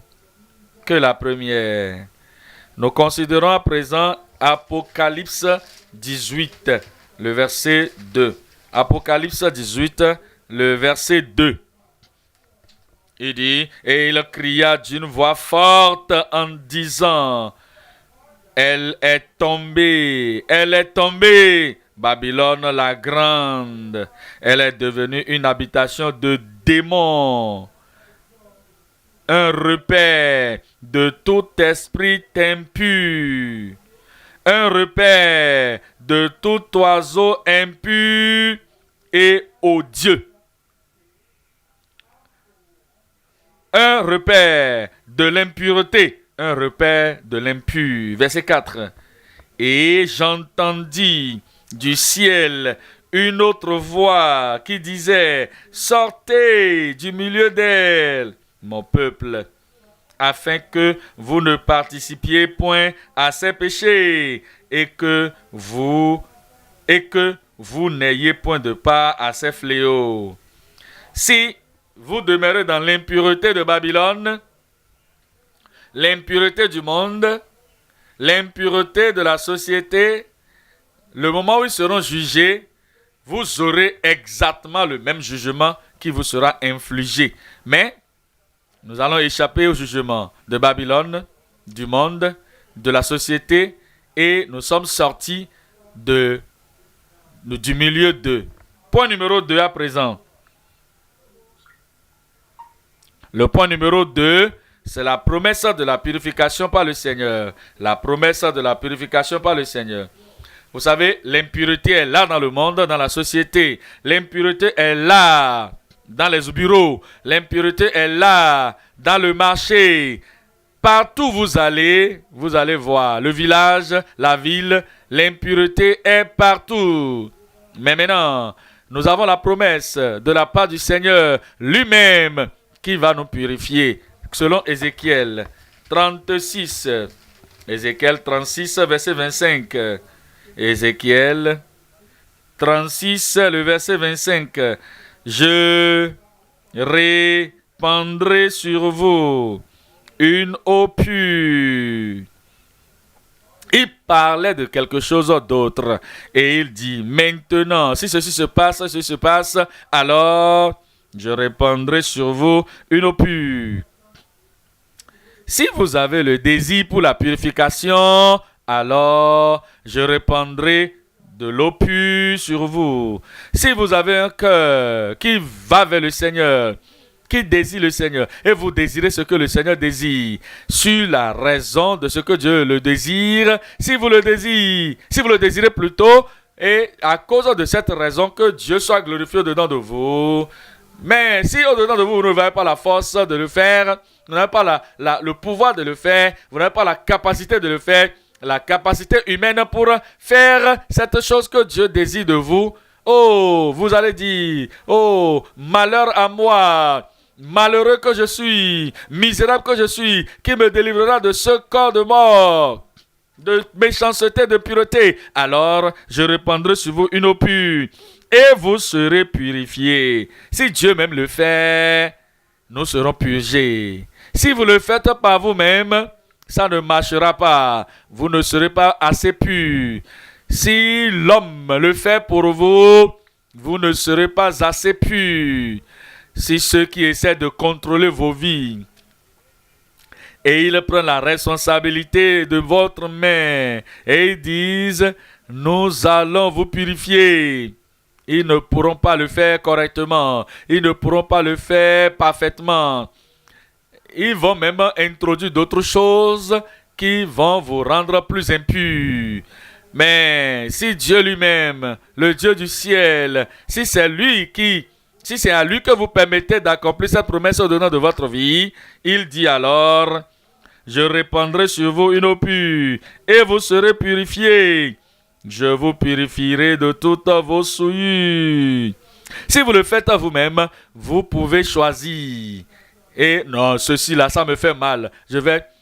Nous considérons à présent Apocalypse 18, le verset 2. Apocalypse 18, le verset 2. Il dit, et il cria d'une voix forte en disant, elle est tombée, Babylone la grande. Elle est devenue une habitation de démons, un repère de tout esprit impur, un repère de tout oiseau impur et odieux, un repère de l'impureté, un repère de l'impur. Verset 4. Et j'entendis du ciel une autre voix qui disait, sortez du milieu d'elle, mon peuple, afin que vous ne participiez point à ses péchés et que vous vous n'ayez point de part à ces fléaux. Si vous demeurez dans l'impureté de Babylone, l'impureté du monde, l'impureté de la société, le moment où ils seront jugés, vous aurez exactement le même jugement qui vous sera infligé. Mais nous allons échapper au jugement de Babylone, du monde, de la société, et nous sommes sortis du milieu d'eux. Point numéro 2 à présent. Le point numéro 2, c'est la promesse de la purification par le Seigneur. La promesse de la purification par le Seigneur. Vous savez, l'impureté est là dans le monde, dans la société. L'impureté est là dans les bureaux. L'impureté est là dans le marché. Partout où vous allez voir le village, la ville, l'impureté est partout. Mais maintenant, nous avons la promesse de la part du Seigneur lui-même qui va nous purifier. Selon Ézéchiel 36, Ézéchiel 36, verset 25. Ézéchiel 36, le verset 25. Je répandrai sur vous une eau pure. Il parlait de quelque chose d'autre. Et il dit, maintenant, si ceci se passe, alors je répandrai sur vous une eau pure. Si vous avez le désir pour la purification, alors je répandrai de l'eau pure sur vous. Si vous avez un cœur qui va vers le Seigneur, qui désire le Seigneur, et vous désirez ce que le Seigneur désire, sur la raison de ce que Dieu le désire, si vous le désirez plutôt, et à cause de cette raison que Dieu soit glorifié au-dedans de vous. Mais si au-dedans de vous, vous n'avez pas la force de le faire, vous n'avez pas le pouvoir de le faire, vous n'avez pas la capacité de le faire, la capacité humaine pour faire cette chose que Dieu désire de vous, oh, vous allez dire, oh, malheur à moi, malheureux que je suis, misérable que je suis, qui me délivrera de ce corps de mort, de méchanceté, de pureté. Alors, je répandrai sur vous une eau pure, et vous serez purifiés. Si Dieu même le fait, nous serons purgés. Si vous le faites par vous-même, ça ne marchera pas. Vous ne serez pas assez pur. Si l'homme le fait pour vous, vous ne serez pas assez pur. Si ceux qui essaient de contrôler vos vies, et ils prennent la responsabilité de votre main, et ils disent, nous allons vous purifier. Ils ne pourront pas le faire correctement. Ils ne pourront pas le faire parfaitement. Ils vont même introduire d'autres choses qui vont vous rendre plus impurs. Mais si Dieu lui-même, le Dieu du ciel, si c'est à lui que vous permettez d'accomplir cette promesse au-dedans de votre vie, il dit alors, je répandrai sur vous une eau pure et vous serez purifiés. Je vous purifierai de toutes vos souillures. Si vous le faites à vous-même, vous pouvez choisir. Et non, ceci-là, ça me fait mal.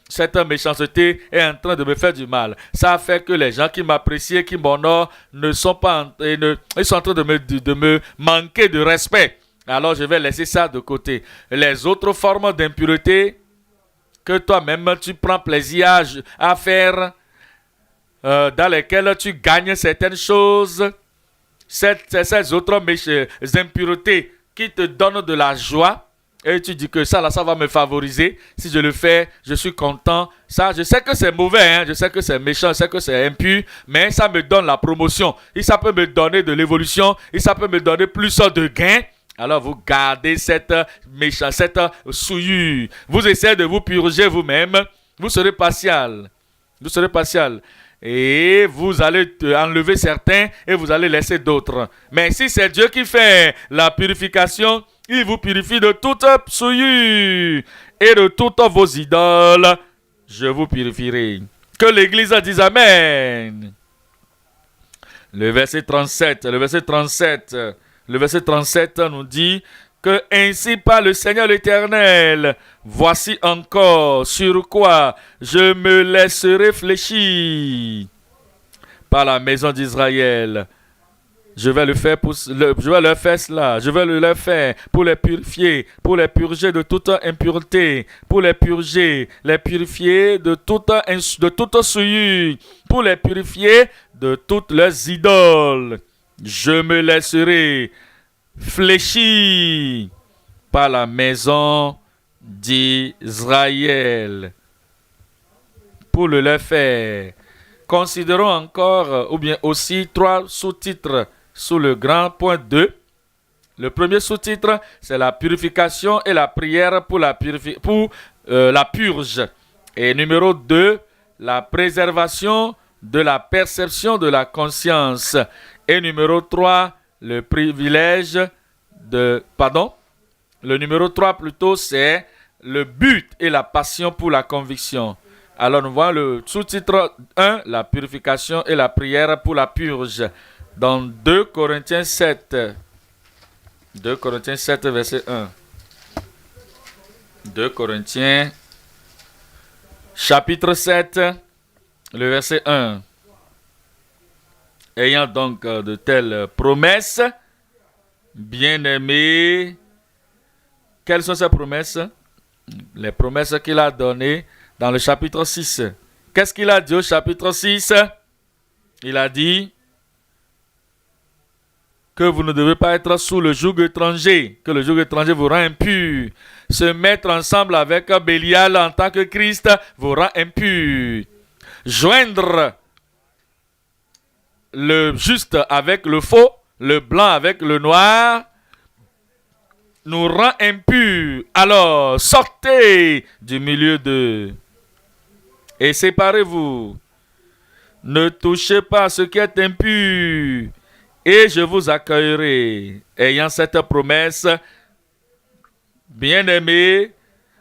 Cette méchanceté est en train de me faire du mal. Ça fait que les gens qui m'apprécient, qui m'honorent, ils sont en train de me manquer de respect. Alors je vais laisser ça de côté. Les autres formes d'impureté que toi-même tu prends plaisir à faire, dans lesquelles tu gagnes certaines choses, ces autres impuretés qui te donnent de la joie, et tu dis que ça va me favoriser. Si je le fais, je suis content. Ça, je sais que c'est mauvais, je sais que c'est méchant, je sais que c'est impur, mais ça me donne la promotion. Et ça peut me donner de l'évolution, et ça peut me donner plus de gains. Alors vous gardez cette méchance, cette souillure. Vous essayez de vous purger vous-même. Vous serez partial. Et vous allez enlever certains et vous allez laisser d'autres. Mais si c'est Dieu qui fait la purification, il vous purifie de toute souillure et de toutes vos idoles. Je vous purifierai. Que l'Église dise Amen. Le verset 37 nous dit que ainsi parle le Seigneur l'Éternel. Voici encore sur quoi je me laisserai fléchir par la maison d'Israël. Je vais le faire je vais leur faire cela. Je vais le leur faire pour les purifier, pour les purger de toute impureté, pour les purger, les purifier de toute souillure, pour les purifier de toutes leurs idoles. Je me laisserai fléchir par la maison d'Israël pour le leur faire. Considérons encore, ou bien aussi, 3 sous-titres sous le grand point 2. Le premier sous-titre, c'est la purification et la prière pour la purge. Et numéro 2, la préservation de la perception de la conscience. Et numéro 3, le privilège de... Pardon? Le numéro 3 plutôt, c'est le but et la passion pour la conviction. Alors nous voyons le sous-titre 1, la purification et la prière pour la purge. Dans 2 Corinthiens 7. 2 Corinthiens 7, verset 1. 2 Corinthiens, chapitre 7, le verset 1. Ayant donc de telles promesses, bien-aimés, quelles sont ces promesses? Les promesses qu'il a données dans le chapitre 6. Qu'est-ce qu'il a dit au chapitre 6? Il a dit que vous ne devez pas être sous le joug étranger, que le joug étranger vous rend impur. Se mettre ensemble avec Bélial en tant que Christ vous rend impur. Joindre le juste avec le faux, le blanc avec le noir, nous rend impurs. Alors, sortez du milieu d'eux et séparez-vous. Ne touchez pas ce qui est impur, et je vous accueillerai. Ayant cette promesse, bien-aimés,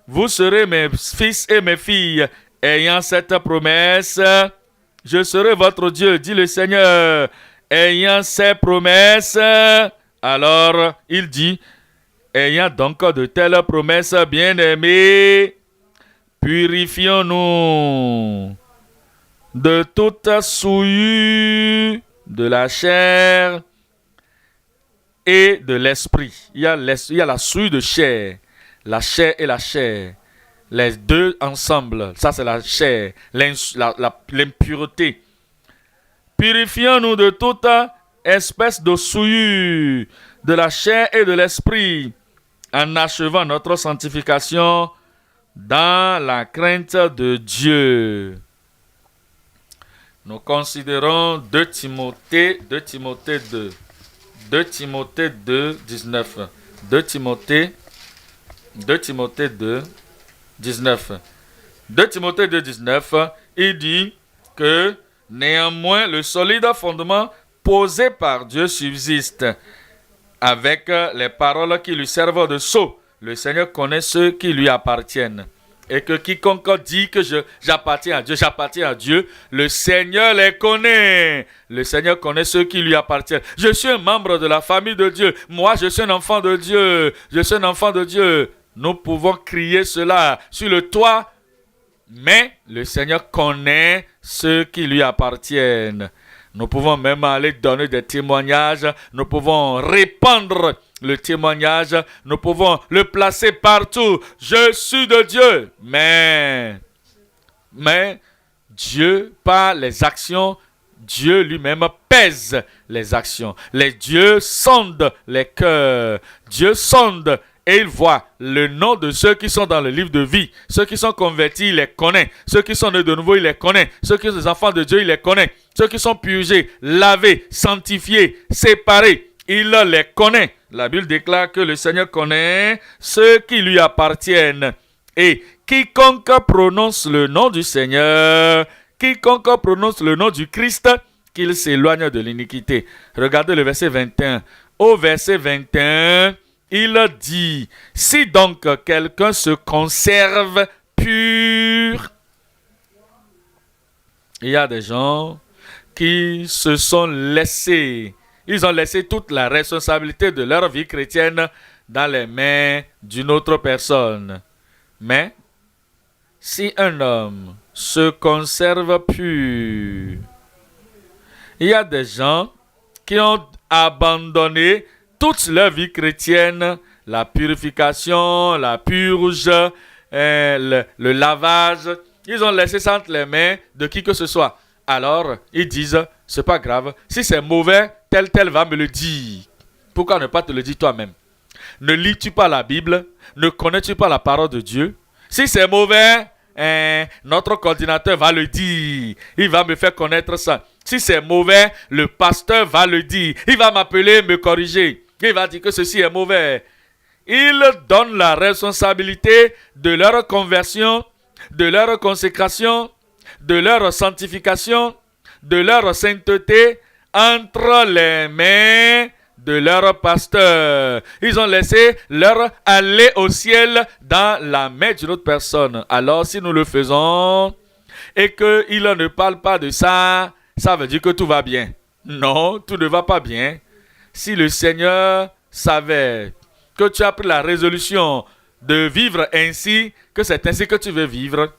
vous serez mes fils et mes filles. Ayant cette promesse, je serai votre Dieu, dit le Seigneur. Ayant ces promesses, alors il dit, ayant donc de telles promesses, bien-aimés, purifions-nous de toute souillure de la chair et de l'esprit. Il y a la souillure de chair et la chair. Les deux ensemble, ça c'est la chair, l'impureté. Purifions-nous de toute espèce de souillure de la chair et de l'esprit, en achevant notre sanctification dans la crainte de Dieu. Nous considérons 2 Timothée 2, 19. 2 Timothée 2, 19. 2 Timothée 2, 19, il dit que néanmoins le solide fondement posé par Dieu subsiste avec les paroles qui lui servent de sceau. Le Seigneur connaît ceux qui lui appartiennent. Et que quiconque dit que j'appartiens à Dieu, le Seigneur les connaît. Le Seigneur connaît ceux qui lui appartiennent. Je suis un membre de la famille de Dieu. Moi, je suis un enfant de Dieu. Je suis un enfant de Dieu. Nous pouvons crier cela sur le toit, mais le Seigneur connaît ceux qui lui appartiennent. Nous pouvons même aller donner des témoignages. Nous pouvons répandre le témoignage. Nous pouvons le placer partout. Je suis de Dieu. Mais Dieu, par les actions, Dieu lui-même pèse les actions. Dieu sonde les cœurs. Dieu sonde et il voit le nom de ceux qui sont dans le livre de vie. Ceux qui sont convertis, il les connaît. Ceux qui sont nés de nouveau, il les connaît. Ceux qui sont des enfants de Dieu, il les connaît. Ceux qui sont purgés, lavés, sanctifiés, séparés, il les connaît. La Bible déclare que le Seigneur connaît ceux qui lui appartiennent. Et quiconque prononce le nom du Seigneur, quiconque prononce le nom du Christ, qu'il s'éloigne de l'iniquité. Regardez le verset 21. Au verset 21, il dit, si donc quelqu'un se conserve pur, il y a des gens qui se sont laissés, ils ont laissé toute la responsabilité de leur vie chrétienne dans les mains d'une autre personne. Mais si un homme se conserve pur, il y a des gens qui ont abandonné toute leur vie chrétienne, la purification, la purge, le lavage. Ils ont laissé ça entre les mains de qui que ce soit. Alors, ils disent, c'est pas grave. Si c'est mauvais, tel va me le dire. Pourquoi ne pas te le dire toi-même? Ne lis-tu pas la Bible? Ne connais-tu pas la parole de Dieu? Si c'est mauvais, notre coordinateur va le dire. Il va me faire connaître ça. Si c'est mauvais, le pasteur va le dire. Il va m'appeler, me corriger. Il va dire que ceci est mauvais. Il donne la responsabilité de leur conversion, de leur consécration, de leur sanctification, de leur sainteté entre les mains de leur pasteur. Ils ont laissé leur aller au ciel dans la main d'une autre personne. Alors si nous le faisons et qu'il ne parle pas de ça, ça veut dire que tout va bien. Non, tout ne va pas bien. Si le Seigneur savait que tu as pris la résolution de vivre ainsi, que c'est ainsi que tu veux vivre,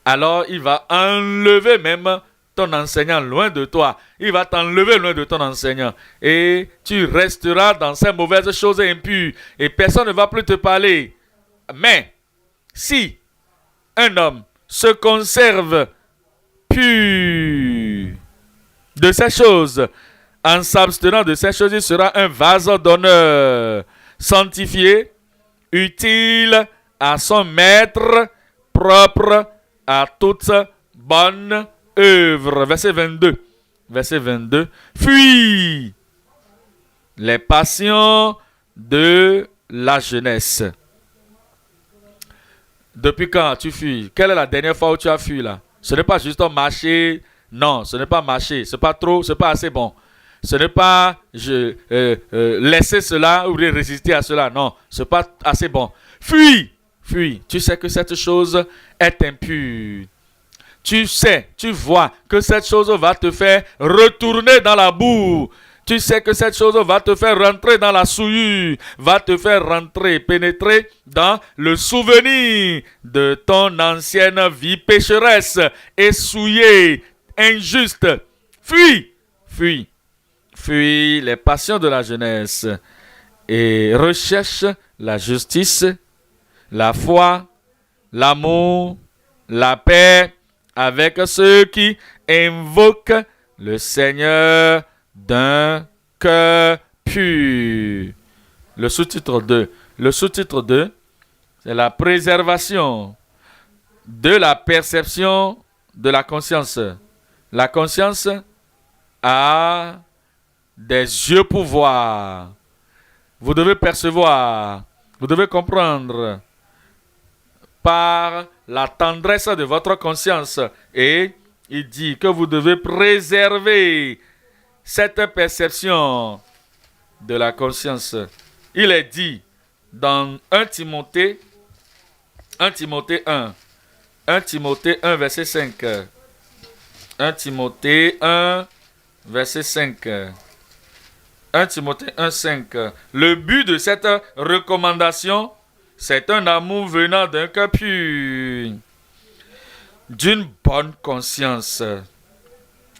alors il va enlever même ton enseignant loin de toi. Il va t'enlever loin de ton enseignant. Et tu resteras dans ces mauvaises choses impures. Et personne ne va plus te parler. Mais, si un homme se conserve pur de ces choses, en s'abstenant de ces choses, il sera un vase d'honneur, sanctifié, utile à son maître, propre à toute bonne œuvre. Verset 22. Verset 22. Fuis les passions de la jeunesse. Depuis quand tu fuis? Quelle est la dernière fois où tu as fui là? Ce n'est pas juste marcher. Non, ce n'est pas marcher. Ce n'est pas trop, ce n'est pas assez bon. Ce n'est pas laisser cela ou résister à cela. Non, ce n'est pas assez bon. Fuis. Fuis. Tu sais que cette chose est impure. Tu sais, tu vois que cette chose va te faire retourner dans la boue. Tu sais que cette chose va te faire rentrer dans la souillure, va te faire rentrer, pénétrer dans le souvenir de ton ancienne vie pécheresse, essouillée, injuste. Fuis, fuis, fuis les passions de la jeunesse et recherche la justice, la foi, l'amour, la paix, avec ceux qui invoquent le Seigneur d'un cœur pur. Le sous-titre 2. Le sous-titre 2, c'est la préservation de la perception de la conscience. La conscience a des yeux pour voir. Vous devez percevoir. Vous devez comprendre par la tendresse de votre conscience. Et il dit que vous devez préserver cette perception de la conscience. Il est dit dans 1 Timothée 1, verset 5. 1 Timothée 1, verset 5. 1 Timothée 1, 5. Le but de cette recommandation, c'est un amour venant d'un cœur pur, d'une bonne conscience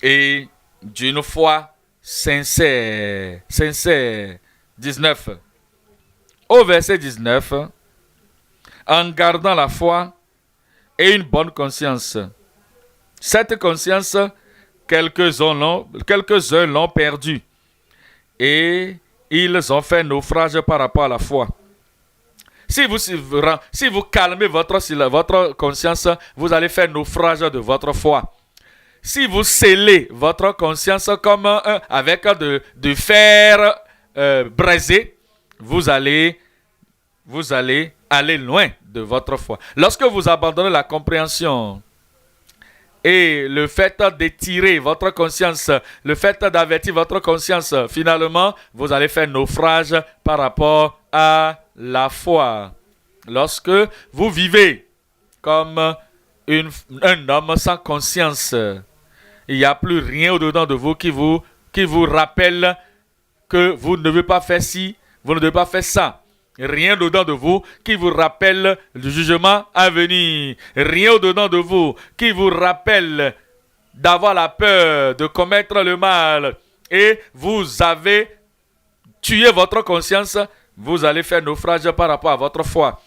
et d'une foi sincère. 19. Au verset 19, en gardant la foi et une bonne conscience. Cette conscience, quelques-uns l'ont perdue et ils ont fait naufrage par rapport à la foi. Si vous calmez votre conscience, vous allez faire naufrage de votre foi. Si vous scellez votre conscience comme avec de fer braisé, vous allez aller loin de votre foi. Lorsque vous abandonnez la compréhension et le fait d'étirer votre conscience, le fait d'avertir votre conscience, finalement, vous allez faire naufrage par rapport à la foi. Lorsque vous vivez comme un homme sans conscience, il n'y a plus rien au-dedans de vous qui vous rappelle que vous ne devez pas faire ci, vous ne devez pas faire ça. Rien au-dedans de vous qui vous rappelle le jugement à venir. Rien au-dedans de vous qui vous rappelle d'avoir la peur de commettre le mal et vous avez tué votre conscience, vous allez faire naufrage par rapport à votre foi.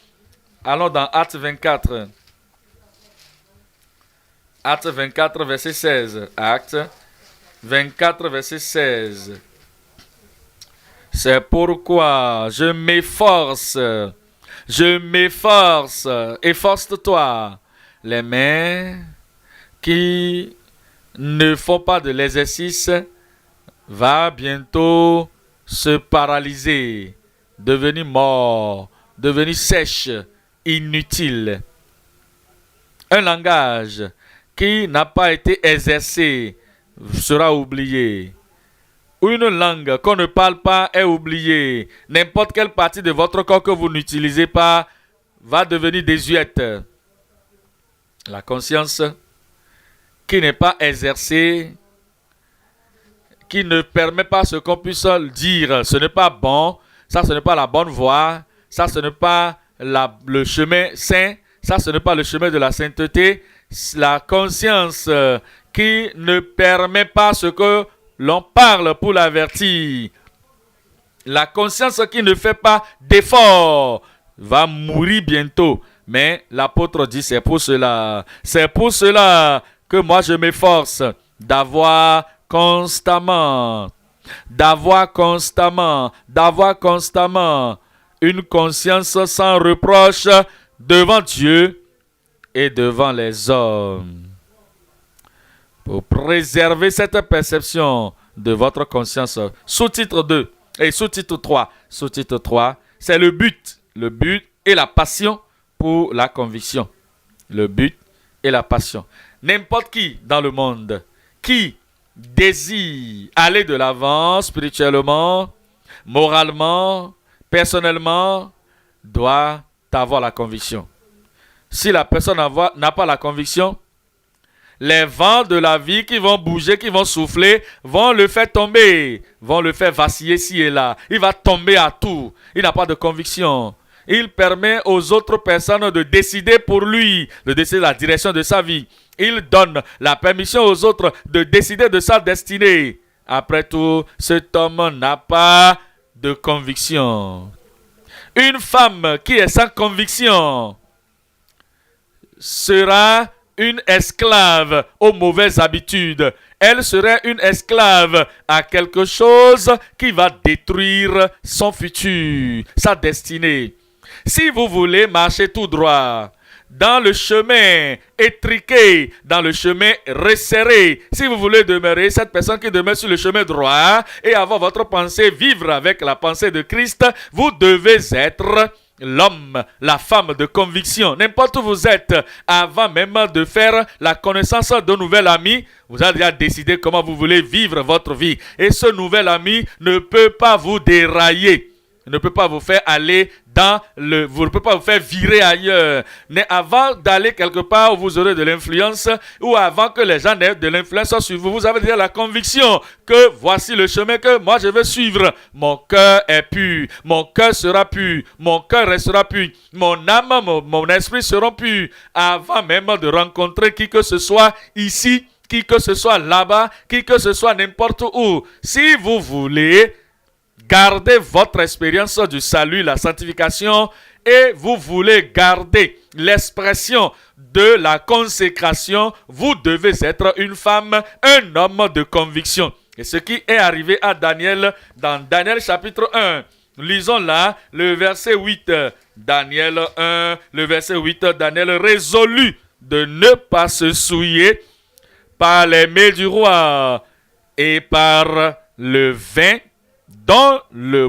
Allons dans Actes 24. Actes 24, verset 16. Actes 24, verset 16. C'est pourquoi je m'efforce, efforce-toi. Les mains qui ne font pas de l'exercice va bientôt se paralyser, devenir mort, devenir sèche, inutile. Un langage qui n'a pas été exercé sera oublié. Une langue qu'on ne parle pas est oubliée. N'importe quelle partie de votre corps que vous n'utilisez pas va devenir désuète. La conscience qui n'est pas exercée, qui ne permet pas ce qu'on puisse dire, ce n'est pas bon, ça ce n'est pas la bonne voie, ça ce n'est pas le chemin saint, ça ce n'est pas le chemin de la sainteté. La conscience qui ne permet pas ce que l'on parle pour l'avertir. La conscience qui ne fait pas d'effort va mourir bientôt. Mais l'apôtre dit, c'est pour cela que moi je m'efforce d'avoir constamment une conscience sans reproche devant Dieu et devant les hommes. Pour préserver cette perception de votre conscience. Sous-titre 2 et sous-titre 3. Sous-titre 3, c'est le but et la passion pour la conviction. Le but et la passion. N'importe qui dans le monde qui désire aller de l'avant spirituellement, moralement, personnellement, doit avoir la conviction. Si la personne n'a pas la conviction, les vents de la vie qui vont bouger, qui vont souffler, vont le faire tomber, vont le faire vaciller ci et là. Il va tomber à tout. Il n'a pas de conviction. Il permet aux autres personnes de décider pour lui, de décider la direction de sa vie. Il donne la permission aux autres de décider de sa destinée. Après tout, cet homme n'a pas de conviction. Une femme qui est sans conviction sera une esclave aux mauvaises habitudes. Elle serait une esclave à quelque chose qui va détruire son futur, sa destinée. Si vous voulez marcher tout droit, dans le chemin étriqué, dans le chemin resserré, si vous voulez demeurer cette personne qui demeure sur le chemin droit et avoir votre pensée, vivre avec la pensée de Christ, vous devez être l'homme, la femme de conviction. N'importe où vous êtes, avant même de faire la connaissance d'un nouvel ami, vous avez déjà décidé comment vous voulez vivre votre vie. Et ce nouvel ami ne peut pas vous dérailler. Ne peut pas vous faire aller vous ne pouvez pas vous faire virer ailleurs. Mais avant d'aller quelque part où vous aurez de l'influence, ou avant que les gens aient de l'influence sur vous, vous avez déjà la conviction que voici le chemin que moi je vais suivre. Mon cœur est pur, mon cœur sera pur, mon cœur restera pur, mon âme, mon esprit seront purs. Avant même de rencontrer qui que ce soit ici, qui que ce soit là-bas, qui que ce soit n'importe où. Si vous voulez gardez votre expérience du salut, la sanctification, et vous voulez garder l'expression de la consécration, vous devez être une femme, un homme de conviction. Et ce qui est arrivé à Daniel dans Daniel chapitre 1. Lisons là le verset 8. Daniel 1, le verset 8. Daniel résolut de ne pas se souiller par les mets du roi et par le vin dont le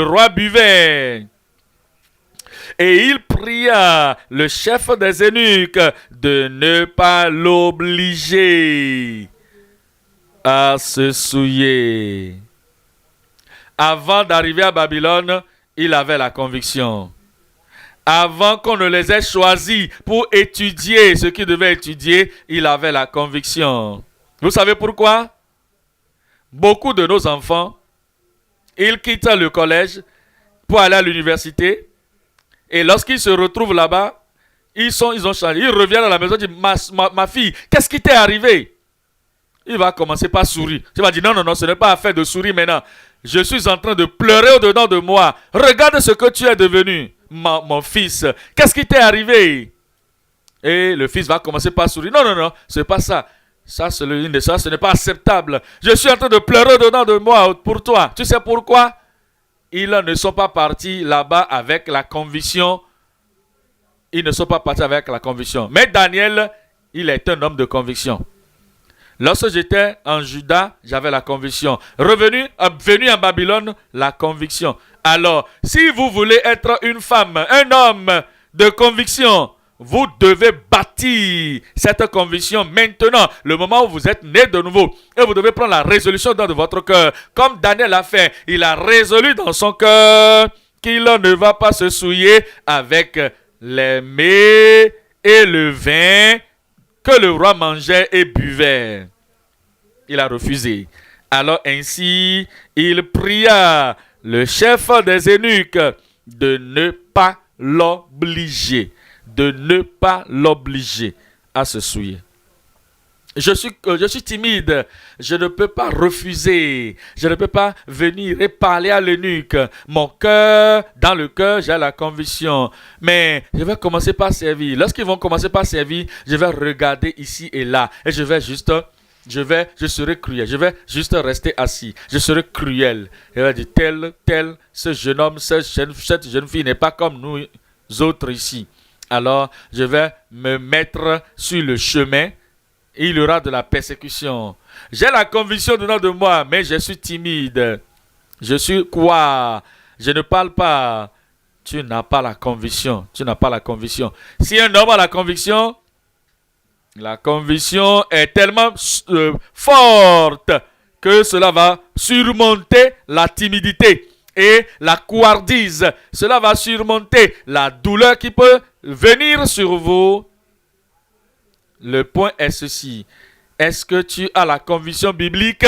roi buvait. Et il pria le chef des eunuques de ne pas l'obliger à se souiller. Avant d'arriver à Babylone, il avait la conviction. Avant qu'on ne les ait choisis pour étudier ce qu'ils devaient étudier, il avait la conviction. Vous savez pourquoi? Beaucoup de nos enfants, ils quittent le collège pour aller à l'université. Et lorsqu'ils se retrouvent là-bas, ils ont changé. Ils reviennent à la maison et disent, ma fille, qu'est-ce qui t'est arrivé? il va commencer par sourire. Tu vas dire, non, non, non, ce n'est pas affaire de sourire maintenant. Je suis en train de pleurer au-dedans de moi. Regarde ce que tu es devenu, mon fils. Qu'est-ce qui t'est arrivé? Et le fils va commencer par sourire. Non, non, non, ce n'est pas ça. Ça, ce n'est pas acceptable. Je suis en train de pleurer au-dedans de moi pour toi. Tu sais pourquoi? Ils ne sont pas partis là-bas avec la conviction. Ils ne sont pas partis avec la conviction. Mais Daniel, il est un homme de conviction. Lorsque j'étais en Juda, j'avais la conviction. Venu en Babylone, la conviction. Alors, si vous voulez être une femme, un homme de conviction, vous devez bâtir cette conviction maintenant, le moment où vous êtes né de nouveau. Et vous devez prendre la résolution dans votre cœur. Comme Daniel l'a fait, il a résolu dans son cœur qu'il ne va pas se souiller avec les mets et le vin que le roi mangeait et buvait. Il a refusé. Alors ainsi, il pria le chef des eunuques de ne pas l'obliger. De ne pas l'obliger à se souiller. Je suis timide. Je ne peux pas refuser. Je ne peux pas venir et parler à l'eunuque. Mon cœur, dans le cœur, j'ai la conviction. Mais je vais commencer par servir. Lorsqu'ils vont commencer par servir, je vais regarder ici et là. Et je serai cruel. Je vais juste rester assis. Je serai cruel. Je vais dire, ce jeune homme, cette jeune fille n'est pas comme nous autres ici. Alors, je vais me mettre sur le chemin. Il y aura de la persécution. J'ai la conviction dedans de moi, mais je suis timide. Je suis quoi? Je ne parle pas. Tu n'as pas la conviction. Tu n'as pas la conviction. Si un homme a la conviction est tellement forte que cela va surmonter la timidité et la couardise. Cela va surmonter la douleur qui peut venir sur vous. Le point est ceci. Est-ce que tu as la conviction biblique?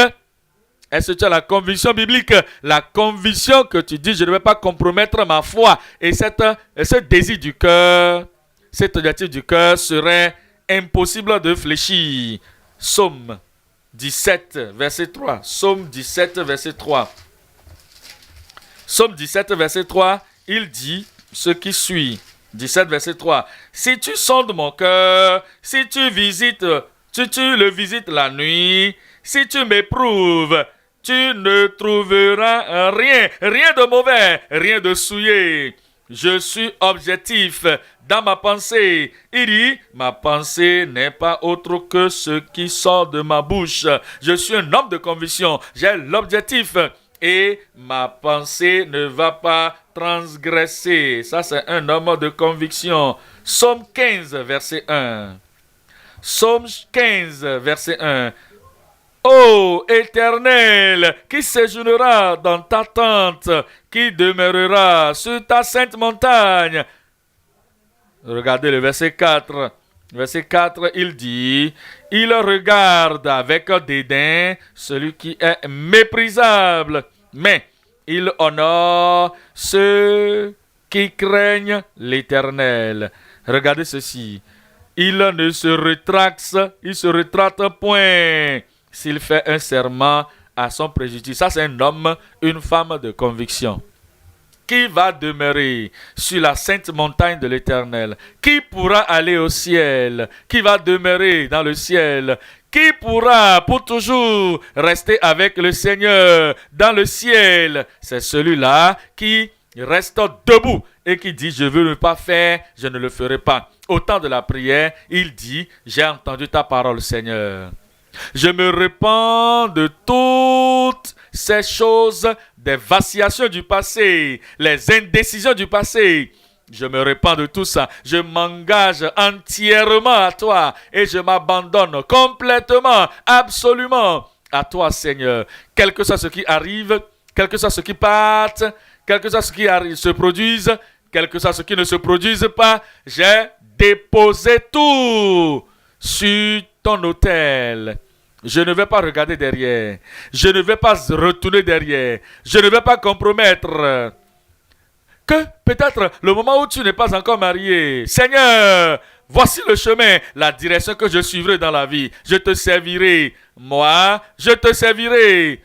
Est-ce que tu as la conviction biblique? La conviction que tu dis, je ne vais pas compromettre ma foi. Et ce désir du cœur, cet objectif du cœur serait impossible de fléchir. Psaume 17, verset 3. Psaume 17, verset 3. Psaume 17, verset 3, il dit ce qui suit. 17, verset 3. Si tu sondes mon cœur, si tu le visites la nuit, si tu m'éprouves, tu ne trouveras rien de mauvais, rien de souillé. Je suis objectif dans ma pensée. Il dit, ma pensée n'est pas autre que ce qui sort de ma bouche. Je suis un homme de conviction. J'ai l'objectif. Et ma pensée ne va pas transgresser. Ça, c'est un homme de conviction. Psaume 15, verset 1. Psaume 15, verset 1. Ô Éternel, qui séjournera dans ta tente, qui demeurera sur ta sainte montagne. Regardez le verset 4. Verset 4, il dit, il regarde avec dédain celui qui est méprisable, mais il honore ceux qui craignent l'Éternel. Regardez ceci, il se rétracte point s'il fait un serment à son préjudice. Ça, c'est un homme, une femme de conviction. Qui va demeurer sur la sainte montagne de l'Éternel? Qui pourra aller au ciel? Qui va demeurer dans le ciel? Qui pourra pour toujours rester avec le Seigneur dans le ciel? C'est celui-là qui reste debout et qui dit, je veux ne pas faire, je ne le ferai pas. Au temps de la prière, il dit, j'ai entendu ta parole, Seigneur. Je me répands de toutes ces choses, des vacillations du passé, les indécisions du passé. Je me répands de tout ça. Je m'engage entièrement à toi et je m'abandonne complètement, absolument à toi, Seigneur. Quel que soit ce qui arrive, quel que soit ce qui parte, quel que soit ce qui se produise, quel que soit ce qui ne se produise pas, j'ai déposé tout sur ton autel. Je ne vais pas regarder derrière. Je ne vais pas retourner derrière. Je ne vais pas compromettre. Que peut-être le moment où tu n'es pas encore marié, Seigneur, Voici le chemin, la direction que je suivrai dans la vie. Je te servirai. Moi, je te servirai.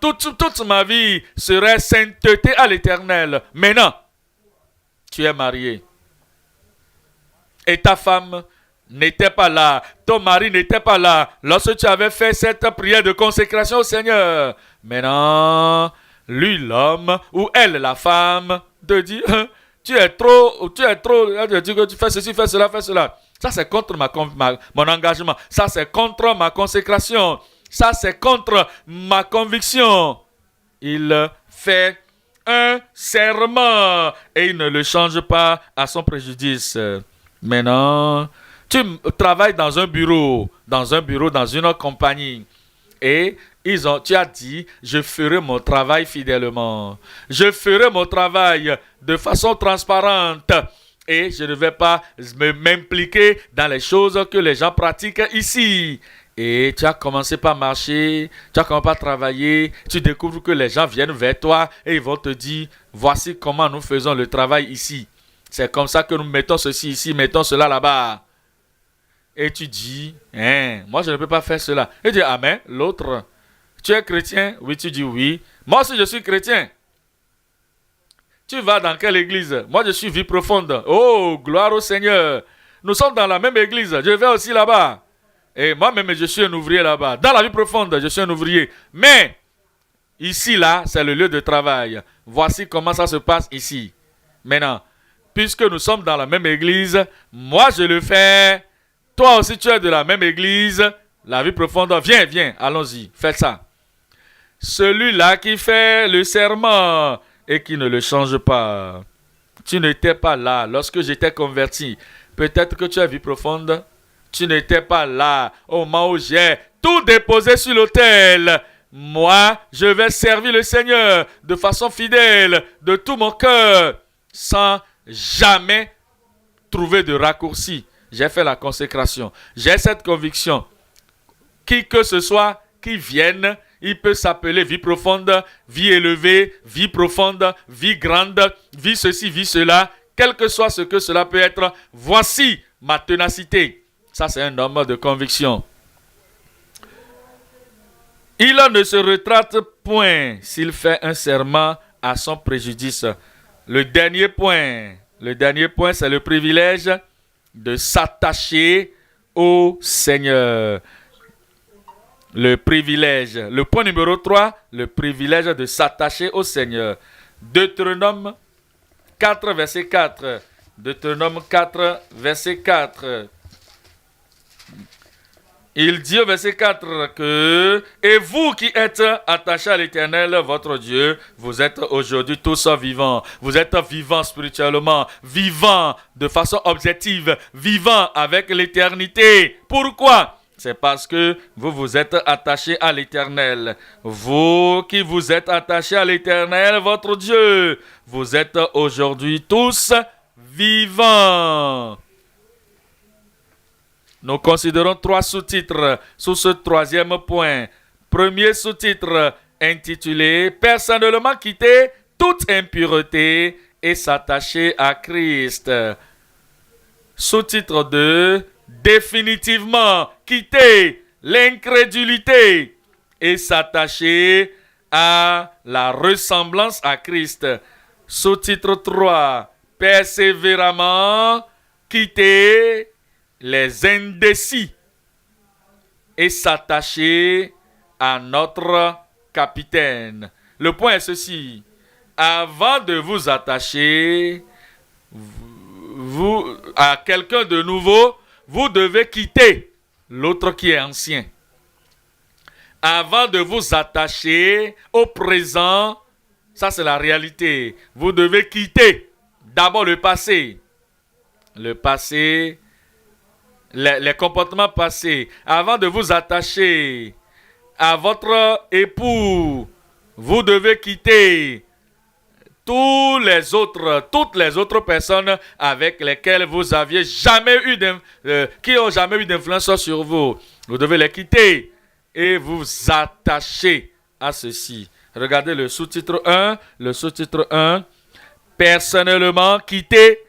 Toute ma vie serait sainteté à l'Éternel. Maintenant, tu es marié. Et ta femme n'était pas là. Ton mari n'était pas là lorsque tu avais fait cette prière de consécration au Seigneur. Maintenant, lui, l'homme, ou elle, la femme, te dit, tu es trop, elle te dit que tu fais ceci, fais cela, fais cela. Ça, c'est contre mon engagement. Ça, c'est contre ma consécration. Ça, c'est contre ma conviction. Il fait un serment et il ne le change pas à son préjudice. Maintenant, tu travailles dans un bureau, dans une compagnie. Et tu as dit, je ferai mon travail fidèlement. Je ferai mon travail de façon transparente. Et je ne vais pas m'impliquer dans les choses que les gens pratiquent ici. Et tu as commencé par marcher, tu as commencé par travailler, tu découvres que les gens viennent vers toi et ils vont te dire, voici comment nous faisons le travail ici. C'est comme ça que nous mettons ceci ici, mettons cela là-bas. Et tu dis, moi je ne peux pas faire cela. Et tu dis, amen, l'autre, tu es chrétien? Oui, tu dis oui. Moi aussi je suis chrétien. Tu vas dans quelle église? Moi je suis vie profonde. Oh, gloire au Seigneur. Nous sommes dans la même église, je vais aussi là-bas. Et moi-même je suis un ouvrier là-bas. Dans la vie profonde, je suis un ouvrier. Mais, ici là, c'est le lieu de travail. Voici comment ça se passe ici. Maintenant, puisque nous sommes dans la même église, moi je le fais, toi aussi tu es de la même église, la vie profonde, viens, allons-y, faites ça. Celui-là qui fait le serment et qui ne le change pas, tu n'étais pas là lorsque j'étais converti. Peut-être que tu as vie profonde, tu n'étais pas là au moment où j'ai tout déposé sur l'autel. Moi, je vais servir le Seigneur de façon fidèle, de tout mon cœur, sans jamais trouver de raccourci. J'ai fait la consécration. J'ai cette conviction. Qui que ce soit qui vienne, il peut s'appeler vie profonde, vie élevée, vie profonde, vie grande, vie ceci, vie cela. Quel que soit ce que cela peut être, voici ma ténacité. Ça, c'est un homme de conviction. Il ne se retrate point s'il fait un serment à son préjudice. Le dernier point, c'est le privilège de s'attacher au Seigneur. Le privilège. Le point numéro 3, le privilège de s'attacher au Seigneur. Deutéronome 4, verset 4. Deutéronome 4, verset 4. Il dit au verset 4 que « Et vous qui êtes attachés à l'Éternel, votre Dieu, vous êtes aujourd'hui tous vivants. Vous êtes vivants spirituellement, vivants de façon objective, vivants avec l'éternité. Pourquoi ? C'est parce que vous vous êtes attachés à l'Éternel. Vous qui vous êtes attachés à l'Éternel, votre Dieu, vous êtes aujourd'hui tous vivants. » Nous considérons 3 sous-titres sous ce 3e point. Premier sous-titre intitulé « Personnellement quitter toute impureté et s'attacher à Christ ». Sous-titre 2 « Définitivement quitter l'incrédulité et s'attacher à la ressemblance à Christ ». Sous-titre 3 « Persévéramment quitter les indécis et s'attacher à notre capitaine. Le point est ceci. Avant de vous attacher à quelqu'un de nouveau, vous devez quitter l'autre qui est ancien. Avant de vous attacher au présent, ça c'est la réalité. Vous devez quitter d'abord le passé. Le passé, les comportements passés. Avant de vous attacher à votre époux, vous devez quitter toutes les autres personnes avec lesquelles vous aviez jamais eu qui n'ont jamais eu d'influence sur vous. Vous devez les quitter et vous attacher à ceci. Regardez le sous-titre 1. Le sous-titre 1. Personnellement quitter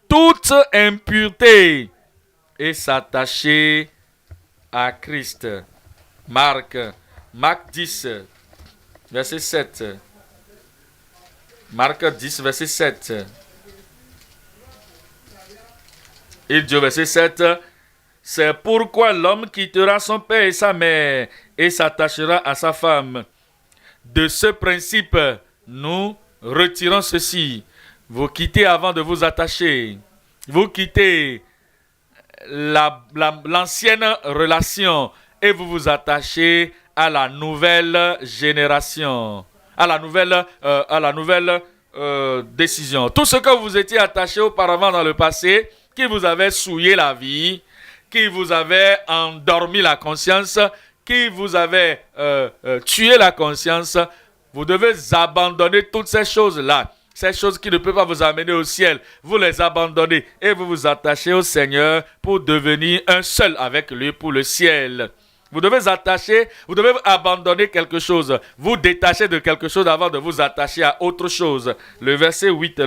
toute impureté et s'attacher à Christ. Marc 10, verset 7. Marc 10, verset 7. Il dit au verset 7, c'est pourquoi l'homme quittera son père et sa mère et s'attachera à sa femme. De ce principe, nous retirons ceci. Vous quittez avant de vous attacher. Vous quittez l'ancienne relation et vous vous attachez à la nouvelle génération, à la nouvelle décision. Tout ce que vous étiez attaché auparavant dans le passé, qui vous avait souillé la vie, qui vous avait endormi la conscience, qui vous avait tué la conscience, vous devez abandonner toutes ces choses-là. Ces choses qui ne peuvent pas vous amener au ciel, vous les abandonnez et vous vous attachez au Seigneur pour devenir un seul avec lui pour le ciel. Vous devez abandonner quelque chose. Vous détacher de quelque chose avant de vous attacher à autre chose. Le verset 8.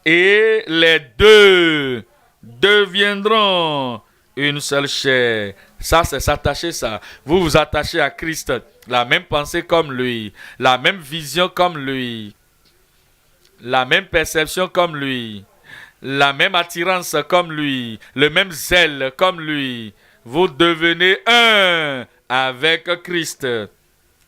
Et les deux deviendront une seule chair. Ça, c'est s'attacher ça. Vous vous attachez à Christ. La même pensée comme lui. La même vision comme lui. La même perception comme lui. La même attirance comme lui. Le même zèle comme lui. Vous devenez un avec Christ.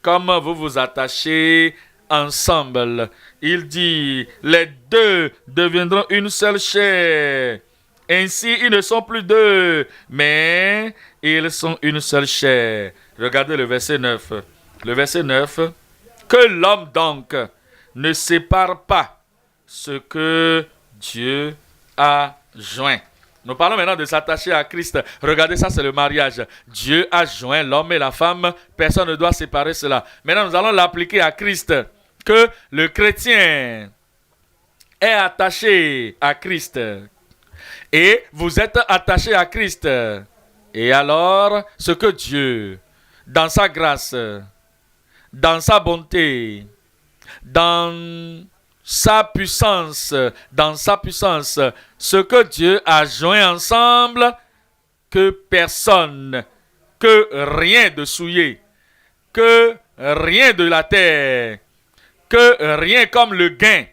Comme vous vous attachez ensemble. Il dit, les deux deviendront une seule chair. Ainsi, ils ne sont plus deux, mais ils sont une seule chair. Regardez le verset 9. Le verset 9. Que l'homme donc ne sépare pas ce que Dieu a joint. Nous parlons maintenant de s'attacher à Christ. Regardez, ça c'est le mariage. Dieu a joint l'homme et la femme. Personne ne doit séparer cela. Maintenant, nous allons l'appliquer à Christ. Que le chrétien est attaché à Christ. Et vous êtes attaché à Christ. Et alors, ce que Dieu, dans sa grâce, dans sa bonté, dans sa puissance, ce que Dieu a joint ensemble, que personne, que rien de souillé, que rien de la terre, que rien comme le gain,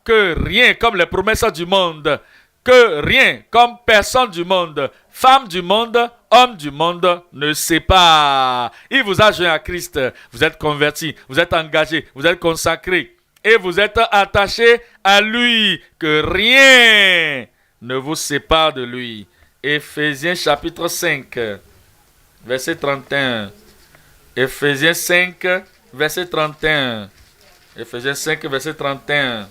que rien comme les promesses du monde, que rien comme personne du monde, femme du monde, homme du monde ne sait pas. Il vous a joint à Christ, vous êtes converti, vous êtes engagé, vous êtes consacré et vous êtes attaché à lui, que rien ne vous sépare de lui. Éphésiens chapitre 5, verset 31. Éphésiens 5, verset 31. Éphésiens 5, verset 31.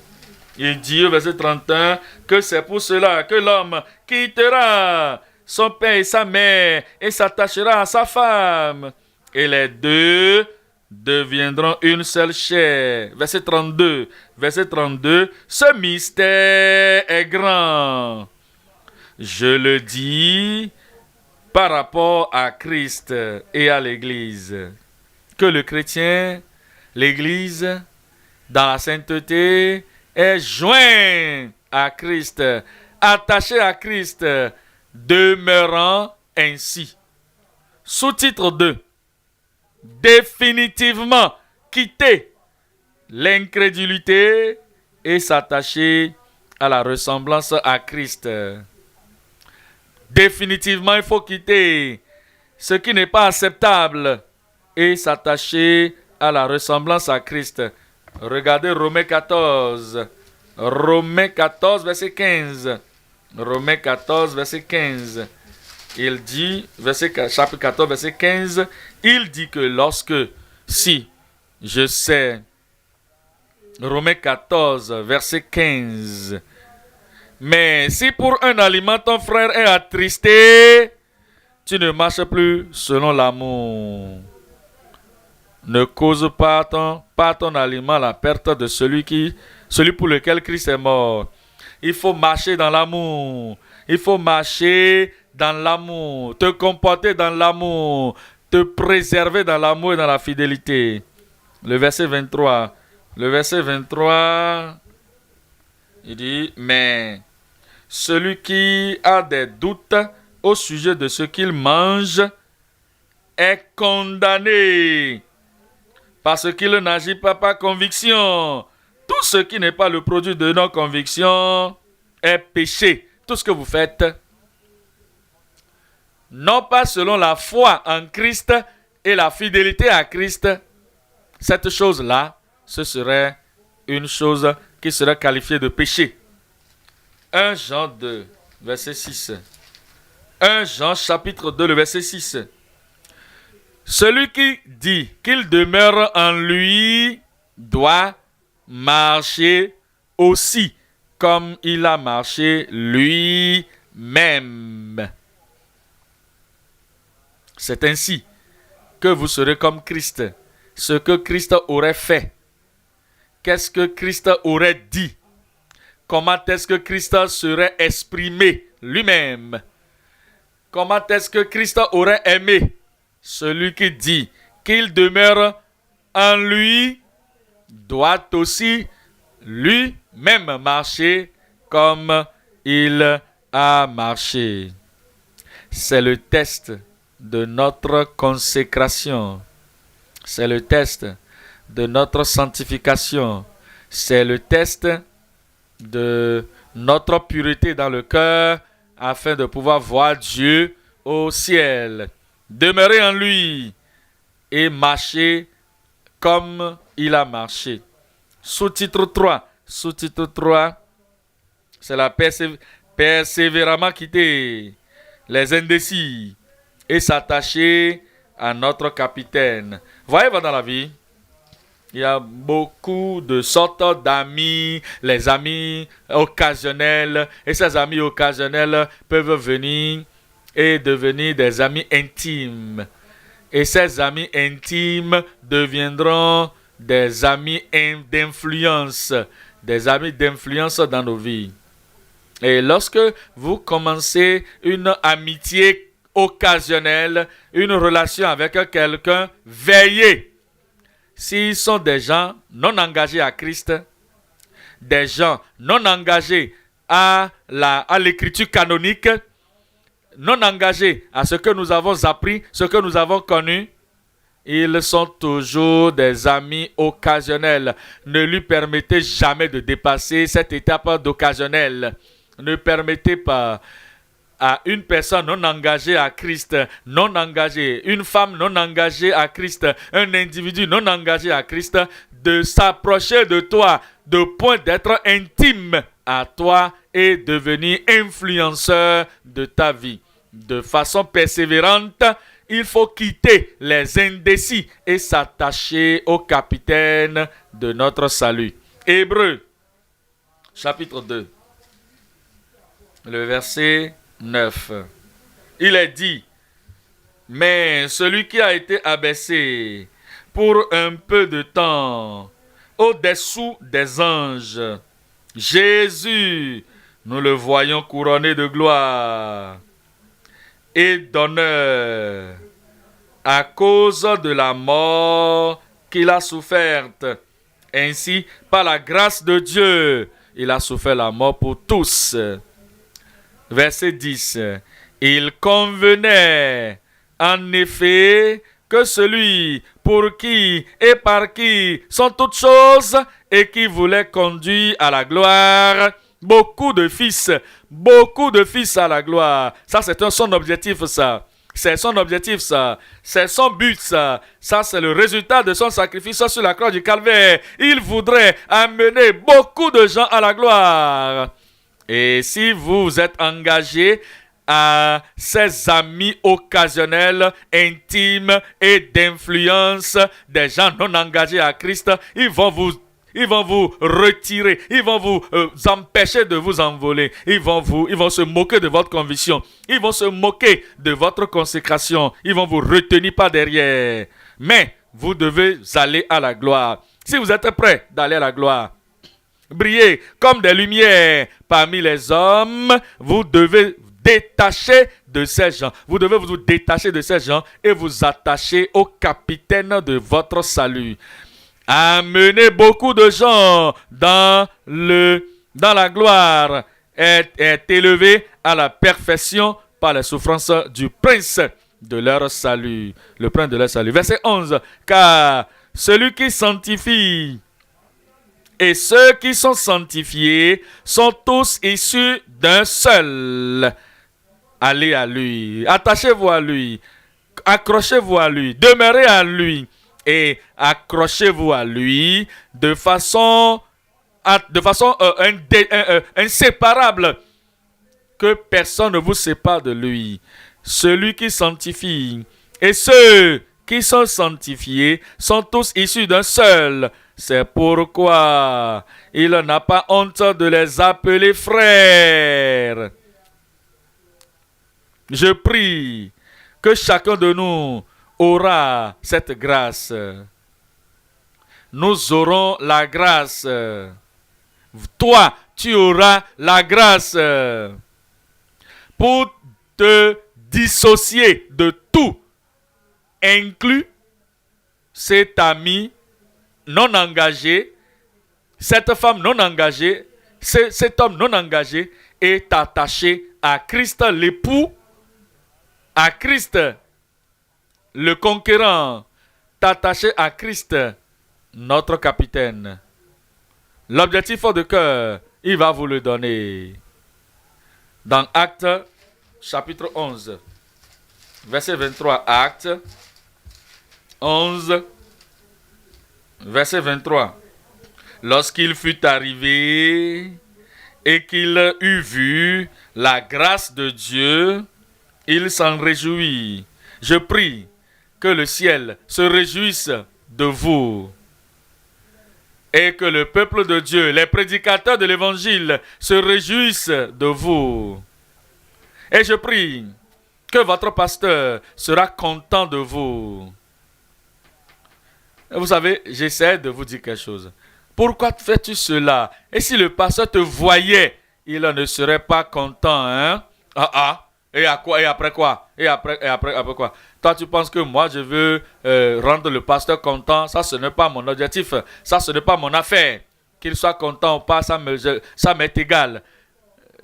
Il dit au verset 31 que c'est pour cela que l'homme quittera son père et sa mère et s'attachera à sa femme. Et les deux deviendront une seule chair. Verset 32. Ce mystère est grand. Je le dis par rapport à Christ et à l'Église. Que le chrétien, l'Église, dans la sainteté, est joint à Christ, attaché à Christ, demeurant ainsi. Sous-titre 2. Définitivement quitter l'incrédulité et s'attacher à la ressemblance à Christ. Définitivement, il faut quitter ce qui n'est pas acceptable et s'attacher à la ressemblance à Christ. Regardez Romains 14. Romains 14, verset 15. Romains 14, verset 15. Il dit, chapitre 14, verset 15, il dit que si je sais, Romains 14, verset 15, mais si pour un aliment ton frère est attristé, tu ne marches plus selon l'amour. Ne cause pas ton aliment la perte de celui pour lequel Christ est mort. Il faut marcher dans l'amour. Il faut marcher dans l'amour. Te comporter dans l'amour. Te préserver dans l'amour et dans la fidélité. Le verset 23. Il dit, mais celui qui a des doutes au sujet de ce qu'il mange est condamné parce qu'il n'agit pas par conviction. Tout ce qui n'est pas le produit de nos convictions est péché. Tout ce que vous faites, non pas selon la foi en Christ et la fidélité à Christ, cette chose-là, ce serait une chose qui serait qualifiée de péché. 1 Jean 2, verset 6. 1 Jean chapitre 2, le verset 6. Celui qui dit qu'il demeure en lui doit marcher aussi comme il a marché lui-même. C'est ainsi que vous serez comme Christ. Ce que Christ aurait fait. Qu'est-ce que Christ aurait dit? Comment est-ce que Christ serait exprimé lui-même? Comment est-ce que Christ aurait aimé? Celui qui dit qu'il demeure en lui doit aussi lui-même marcher comme il a marché. C'est le test de notre consécration. C'est le test de notre sanctification. C'est le test de notre pureté dans le cœur afin de pouvoir voir Dieu au ciel. Demeurer en lui et marcher comme il a marché. Sous-titre 3. Sous-titre 3, c'est la persévéramment quitter les indécis et s'attacher à notre capitaine. Voyez-vous dans la vie, il y a beaucoup de sortes d'amis, les amis occasionnels, et ces amis occasionnels peuvent venir et devenir des amis intimes. Et ces amis intimes deviendront des amis d'influence, des amis d'influence dans nos vies. Et lorsque vous commencez une amitié occasionnelle, une relation avec quelqu'un, veillez. S'ils sont des gens non engagés à Christ, des gens non engagés à l'écriture canonique, non engagés à ce que nous avons appris, ce que nous avons connu, ils sont toujours des amis occasionnels. Ne lui permettez jamais de dépasser cette étape d'occasionnel. Ne permettez pas à une personne non engagée à Christ, non engagée, une femme non engagée à Christ, un individu non engagé à Christ, de s'approcher de toi, de point d'être intime à toi et devenir influenceur de ta vie. De façon persévérante, il faut quitter les indécis et s'attacher au capitaine de notre salut. Hébreux, chapitre 2, le verset 9. Il est dit, mais celui qui a été abaissé pour un peu de temps au-dessous des anges, Jésus, nous le voyons couronné de gloire et d'honneur à cause de la mort qu'il a soufferte. Ainsi, par la grâce de Dieu, il a souffert la mort pour tous. Verset 10. Il convenait en effet que celui pour qui et par qui sont toutes choses et qui voulait conduire à la gloire beaucoup de fils à la gloire. Ça, c'est son objectif, ça. C'est son objectif, ça. C'est son but, ça. Ça, c'est le résultat de son sacrifice sur la croix du Calvaire. Il voudrait amener beaucoup de gens à la gloire. Et si vous êtes engagé à ces amis occasionnels, intimes et d'influence, des gens non engagés à Christ, ils vont vous retirer, ils vont vous empêcher de vous envoler, ils vont se moquer de votre conviction, ils vont se moquer de votre consécration, ils vont vous retenir par derrière. Mais vous devez aller à la gloire. Si vous êtes prêts d'aller à la gloire, briller comme des lumières parmi les hommes, vous devez détacher de ces gens. Vous devez vous détacher de ces gens et vous attacher au capitaine de votre salut. Amenez beaucoup de gens dans le dans la gloire, est élevé à la perfection par les souffrances du prince de leur salut. Le prince de leur salut. Verset 11. Car celui qui sanctifie et ceux qui sont sanctifiés sont tous issus d'un seul. Allez à lui, attachez-vous à lui, accrochez-vous à lui, demeurez à lui et accrochez-vous à lui de façon inséparable, que personne ne vous sépare de lui. Celui qui sanctifie et ceux qui sont sanctifiés sont tous issus d'un seul. C'est pourquoi il n'a pas honte de les appeler frères. Je prie que chacun de nous aura cette grâce. Nous aurons la grâce. Toi, tu auras la grâce pour te dissocier de tout, inclus cet ami non engagé, cette femme non engagée, cet homme non engagé, et t'attacher à Christ l'époux, à Christ le conquérant, t'attacher à Christ notre capitaine. L'objectif de cœur, il va vous le donner. Dans Actes, chapitre 11, verset 23, Actes 11, verset 23. Lorsqu'il fut arrivé et qu'il eut vu la grâce de Dieu, il s'en réjouit. Je prie que le ciel se réjouisse de vous et que le peuple de Dieu, les prédicateurs de l'évangile, se réjouissent de vous. Et je prie que votre pasteur sera content de vous. Vous savez, j'essaie de vous dire quelque chose. Pourquoi fais-tu cela? Et si le pasteur te voyait, il ne serait pas content, hein? Et à quoi? Et après quoi? Et après quoi? Toi, tu penses que moi, je veux rendre le pasteur content? Ça, ce n'est pas mon objectif. Ça, ce n'est pas mon affaire. Qu'il soit content ou pas, ça m'est égal.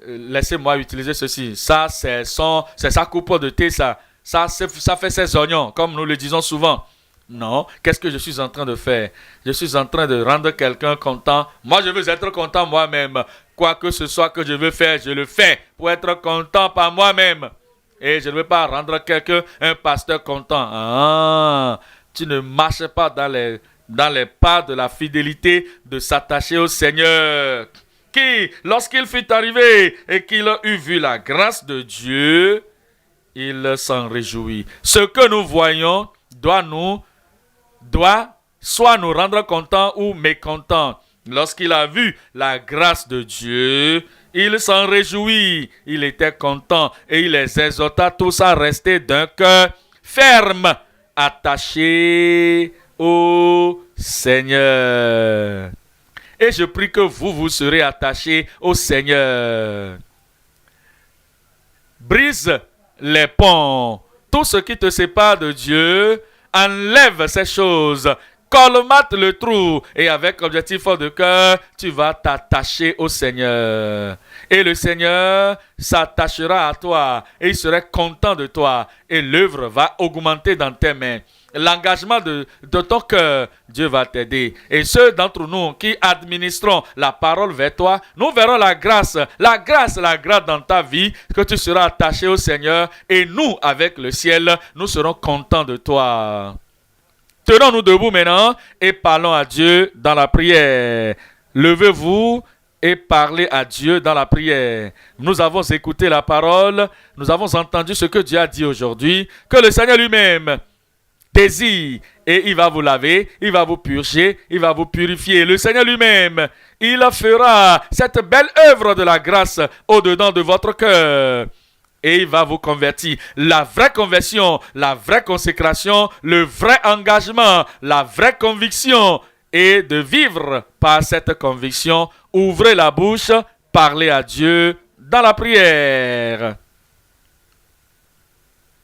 Laissez-moi utiliser ceci. Ça, c'est sa coupe de thé, ça. Ça fait ses oignons, comme nous le disons souvent. Non, qu'est-ce que je suis en train de faire? Je suis en train de rendre quelqu'un content. Moi, je veux être content moi-même. Quoi que ce soit que je veux faire, je le fais pour être content par moi-même. Et je ne veux pas rendre quelqu'un, un pasteur, content. Tu ne marches pas dans les pas de la fidélité de s'attacher au Seigneur. Qui, lorsqu'il fut arrivé et qu'il a eu vu la grâce de Dieu, il s'en réjouit. Ce que nous voyons doit soit nous rendre contents ou mécontents. Lorsqu'il a vu la grâce de Dieu, il s'en réjouit, il était content et il les exhorta tous à rester d'un cœur ferme, attachés au Seigneur. Et je prie que vous serez attachés au Seigneur. Brise les ponts. Tout ce qui te sépare de Dieu, enlève ces choses. Colmate le trou et avec objectif fort de cœur, tu vas t'attacher au Seigneur. Et le Seigneur s'attachera à toi et il serait content de toi. Et l'œuvre va augmenter dans tes mains. L'engagement de ton cœur, Dieu va t'aider. Et ceux d'entre nous qui administrons la parole vers toi, nous verrons la grâce dans ta vie, que tu seras attaché au Seigneur. Et nous, avec le ciel, nous serons contents de toi. Tenons-nous debout maintenant et parlons à Dieu dans la prière. Levez-vous et parlez à Dieu dans la prière. Nous avons écouté la parole, nous avons entendu ce que Dieu a dit aujourd'hui, que le Seigneur lui-même désire et il va vous laver, il va vous purger, il va vous purifier. Le Seigneur lui-même, il fera cette belle œuvre de la grâce au-dedans de votre cœur. Et il va vous convertir. La vraie conversion, la vraie consécration, le vrai engagement, la vraie conviction est de vivre par cette conviction. Ouvrez la bouche, parlez à Dieu dans la prière.